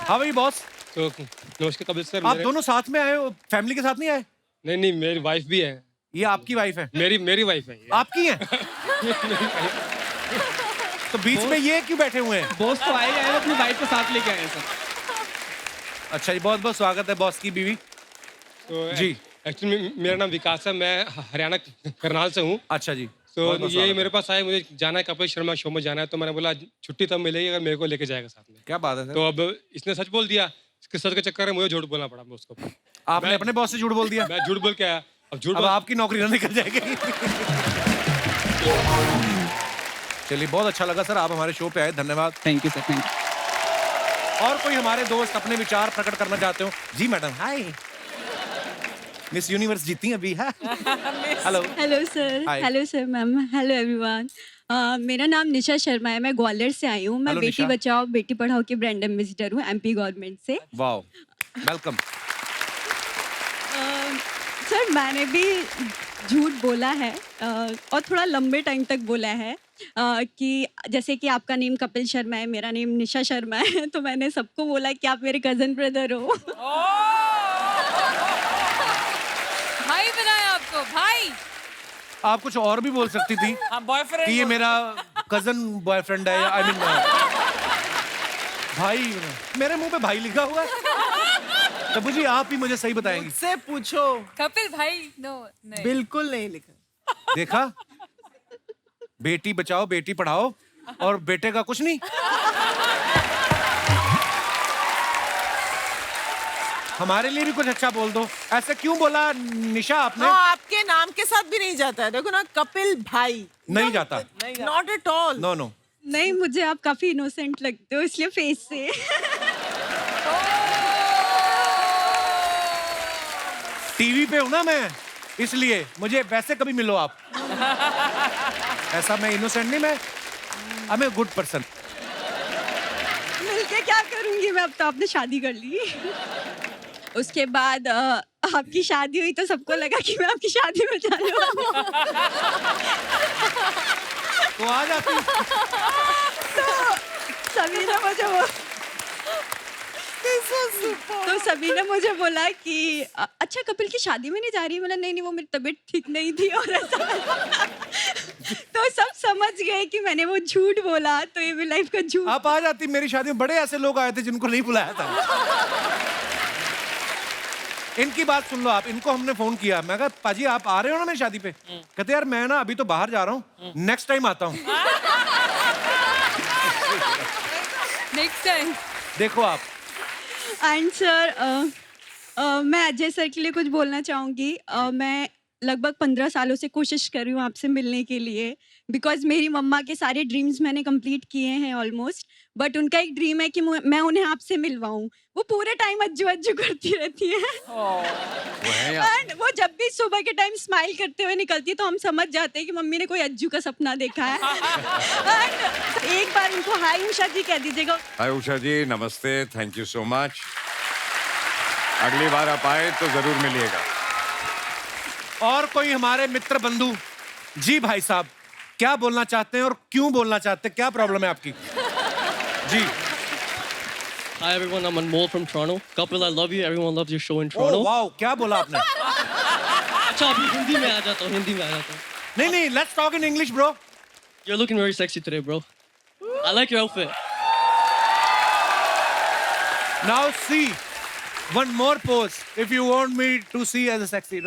हाँ भाई बॉस। तो नमस्कार कपिल सर। आप दोनों साथ में आए हो, फैमिली के साथ नहीं आए? नहीं, मेरी वाइफ भी है। ये आपकी वाइफ है? मेरी वाइफ है ये। आपकी है? तो बीच में ये क्यों बैठे हुए हैं? बॉस तो आए हैं, अपनी वाइफ को साथ लेके आए सर। अच्छा जी, बहुत बहुत स्वागत है बॉस की बीवी। तो जी। एक्चुअली मेरा नाम विकास है, मैं हरियाणा करनाल से हूँ। अच्छा जी। तो बहुत बहुत ये स्वागत मेरे पास आए, मुझे जाना है कपिल शर्मा शो में जाना है, तो मैंने बोला छुट्टी तब मिलेगी अगर मेरे को लेके जाएगा साथ में। क्या बात है सर। तो अब इसने सच बोल दिया, इसके सच के चक्कर में मुझे झूठ बोलना पड़ा उसको। आपने अपने बॉस से झूठ बोल दिया? मैं झूठ बोल के आया। अब आपकी नौकरी ना निकल जाएगी। चलिए बहुत अच्छा लगा सर, आप हमारे शो पे आए, धन्यवाद। Thank you sir, thank you. और कोई हमारे दोस्त अपने विचार प्रकट करना चाहते हो? जी मैडम। हाय, मिस यूनिवर्स जीती अभी है। Hello. Hello sir. Hi. Hello sir ma'am. Hello everyone. मेरा नाम निशा शर्मा है, मैं ग्वालियर से आई हूँ। मैं Hello, बेटी निशा। बचाओ बेटी पढ़ाओ की ब्रांड एम्बेसडर हूँ एमपी गवर्नमेंट से। Wow, welcome. सर मैंने भी झूठ बोला है, और थोड़ा लंबे टाइम तक बोला है, कि जैसे कि आपका नेम कपिल शर्मा है, मेरा नेम निशा शर्मा है, तो मैंने सबको बोला कि आप मेरे कजन ब्रदर हो। भाई बनाया आपको भाई। आप कुछ और भी बोल सकती थी बॉयफ्रेंड कि ये मेरा कजन बॉयफ्रेंड है, या आई मीन भाई। मेरे मुंह पे भाई लिखा हुआ है। तब्बू जी आप ही मुझे सही बताएंगी। मुझसे पूछो। कपिल भाई नो नहीं। बिल्कुल नहीं लिखा। देखा, बेटी बचाओ बेटी पढ़ाओ, और बेटे का कुछ नहीं। हमारे लिए भी कुछ अच्छा बोल दो। ऐसे क्यों बोला निशा आपने? हाँ, आपके नाम के साथ भी नहीं जाता है, देखो ना, कपिल भाई नहीं जाता। Not at all. No no. नहीं, मुझे आप काफी इनोसेंट लगते हो, इसलिए फेस से। टीवी पे हूं ना मैं, इसलिए मुझे वैसे कभी मिलो आप। ऐसा मैं इनोसेंट नहीं, मैं I am a good person. मिलके क्या करूंगी मैं, अब तो आपने शादी कर ली। उसके बाद आपकी शादी हुई तो सबको लगा कि मैं आपकी शादी में जाने वाली हूँ। तो आ जाती। तो सभी ने मुझे बोला कि अच्छा कपिल की शादी में नहीं जा रही है। मैंने नहीं वो मेरी तबीयत ठीक नहीं थी, और ऐसा। तो सब समझ गए कि मैंने वो झूठ बोला, तो ये मेरी लाइफ का झूठ। आप आ जाती मेरी शादी में। बड़े ऐसे लोग आए थे जिनको नहीं बुलाया था। इनकी बात सुन लो आप। इनको हमने फोन किया, मैं कहा पाजी आप आ रहे हो ना मेरी शादी पे? कहते यार मैं ना अभी तो बाहर जा रहा हूँ, नेक्स्ट टाइम आता हूँ। Next time. देखो आप। एंड सर मैं अजय सर के लिए कुछ बोलना चाहूँगी। मैं लगभग 15 सालों से कोशिश कर रही हूँ आपसे मिलने के लिए, बिकॉज मेरी मम्मा के सारे ड्रीम्स मैंने कंप्लीट किए हैं ऑलमोस्ट, बट उनका एक ड्रीम है कि मैं उन्हें आपसे मिलवाऊँ। वो पूरे टाइम अज्जू अज्जू करती रहती हैं एंड वो जब भी सुबह के टाइम स्माइल करते हुए निकलती है तो हम समझ जाते हैं कि मम्मी ने कोई अज्जू का सपना देखा है। एंड एक बार उनको हाय उषा जी कह दीजिएगा। हाय उषा जी, नमस्ते, थैंक यू सो मच। अगली बार आप आए तो जरूर मिलिएगा। और कोई हमारे मित्र बंधु? जी भाई साहब, क्या बोलना चाहते हैं और क्यों बोलना चाहते हैं? क्या प्रॉब्लम है आपकी? जी। Hi everyone, I'm Anmol from Toronto. Couple, I love you. Everyone loves your show in Toronto. Oh wow, क्या बोला आपने? अच्छा, अभी हिंदी में आ जाता हूँ, हिंदी में आ जाता हूँ। नहीं, let's talk in English, bro. You're looking very sexy today, bro. I like your outfit. Now see, one more pose. If you want me to see as a sexy,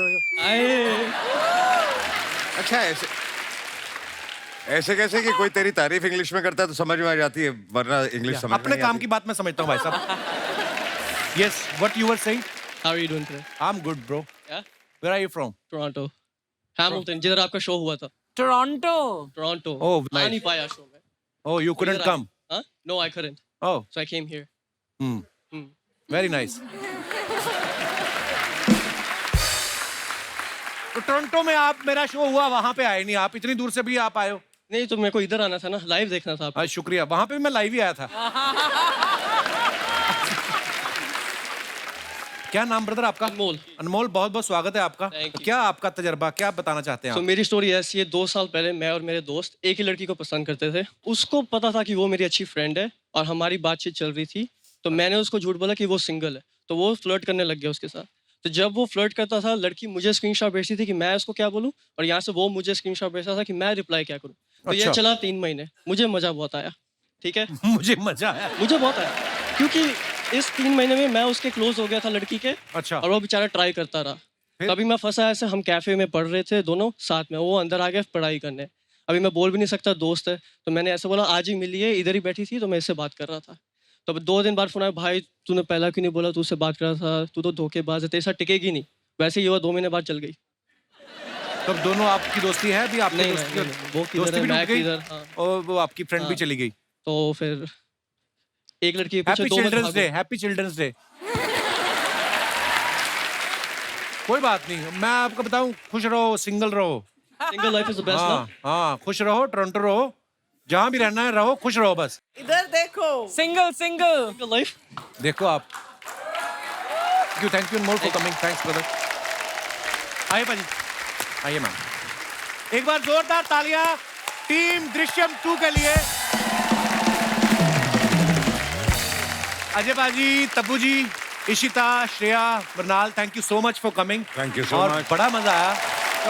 अच्छा, ऐसे कैसे कि कोई तेरी तारीफ इंग्लिश में करता है तो समझ में आ जाती है, वरना इंग्लिश समझ में अपने काम की बात मैं समझता हूँ भाई साहब। Yes, what you were saying? How are you doing today? I'm good, bro. Yeah? Where are you from? Toronto. Hamilton, जिधर आपका शो हुआ था। Toronto. Toronto. Oh, आ nice. नहीं पाया शो में। Oh, you couldn't इधर come? Huh? No, I couldn't. Oh. So I came here. Very nice. तो Toronto में आप, मेरा शो हुआ, वहां पे आए नहीं आप, इतनी दूर से भी आप आए हो? नहीं, तो मेरे को इधर आना था ना, लाइव देखना था आपको। शुक्रिया, वहां पे भी मैं लाइव ही आया था। क्या नाम ब्रदर आपका? अनमोल। अनमोल, बहुत बहुत स्वागत है आपका। क्या आपका तजर्बा, क्या बताना चाहते हैं तो आप? मेरी स्टोरी ऐसी है, 2 साल पहले मैं और मेरे दोस्त एक ही लड़की को पसंद करते थे। उसको पता था कि वो मेरी अच्छी फ्रेंड है और हमारी बातचीत चल रही थी, तो मैंने उसको झूठ बोला कि वो सिंगल है, तो वो फ्लर्ट करने लग गया उसके साथ। तो जब वो फ्लर्ट करता था, लड़की मुझे स्क्रीनशॉट भेजती थी कि मैं उसको क्या बोलूं, और यहाँ से वो मुझे स्क्रीनशॉट भेजता था कि मैं रिप्लाई क्या करूं। तो ये चला 3 महीने। मुझे मजा बहुत आया, ठीक है? मुझे मजा आया, मुझे बहुत आया, क्योंकि इस 3 महीने में मैं उसके क्लोज हो गया था लड़की के। अच्छा। और वो बेचारा ट्राई करता रहा। तभी मैं फंसा ऐसे, हम कैफे में पढ़ रहे थे दोनों साथ में, वो अंदर आ गया पढ़ाई करने। अभी मैं बोल भी नहीं सकता, दोस्त है, तो मैंने ऐसे बोला आज ही मिलिए, इधर ही बैठी थी तो मैं इससे बात कर रहा था। तो अब 2 दिन बाद फोन आया, भाई तूने पहला क्यों नहीं बोला, तू उससे बात कर रहा था, तू तो धोखेबाज है, तेरे साथ टिकेगी नहीं। वैसे ही हुआ, 2 महीने बाद चल गई। तो दोनों आपकी दोस्ती है भी? आपकी नहीं, दोस्ती नहीं, नहीं, वो किधर दोस्ती है, भी मैं टूट गई किधर, हाँ। और वो आपकी फ्रेंड भी हाँ। चली गई। तो फिर एक लड़की के पीछे हैप्पी 2 महीने चिल्ड्रंस डे, भागो। Happy children's day. कोई बात नहीं, मैं आपको बताऊं, खुश रहो, सिंगल रहो। Single life is the best ना। हाँ, खुश रहो, टोरंटो रहो, जहां भी रहना है रहो, खुश रहो बस। इधर देखो। Single life. देखो आप। Thank you more for coming, thanks brother. आइए भाजी, आइए मैम। एक बार जोरदार तालियां टीम दृश्यम 2 के लिए। अजय बाजी, Tabu ji, Ishita, Shreya, Mrunal, thank you so much for coming. Thank you so और मच। बड़ा मजा आया।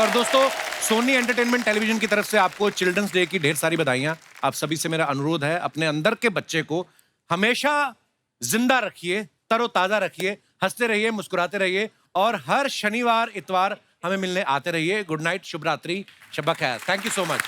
और दोस्तों, सोनी एंटरटेनमेंट टेलीविजन की तरफ से आपको चिल्ड्रंस डे की ढेर सारी बधाइयां। आप सभी से मेरा अनुरोध है, अपने अंदर के बच्चे को हमेशा जिंदा रखिए, तरोताजा रखिए, हंसते रहिए, मुस्कुराते रहिए, और हर शनिवार इतवार हमें मिलने आते रहिए। गुड नाइट, शुभ रात्रि, शब्बा खैर। Thank you so much.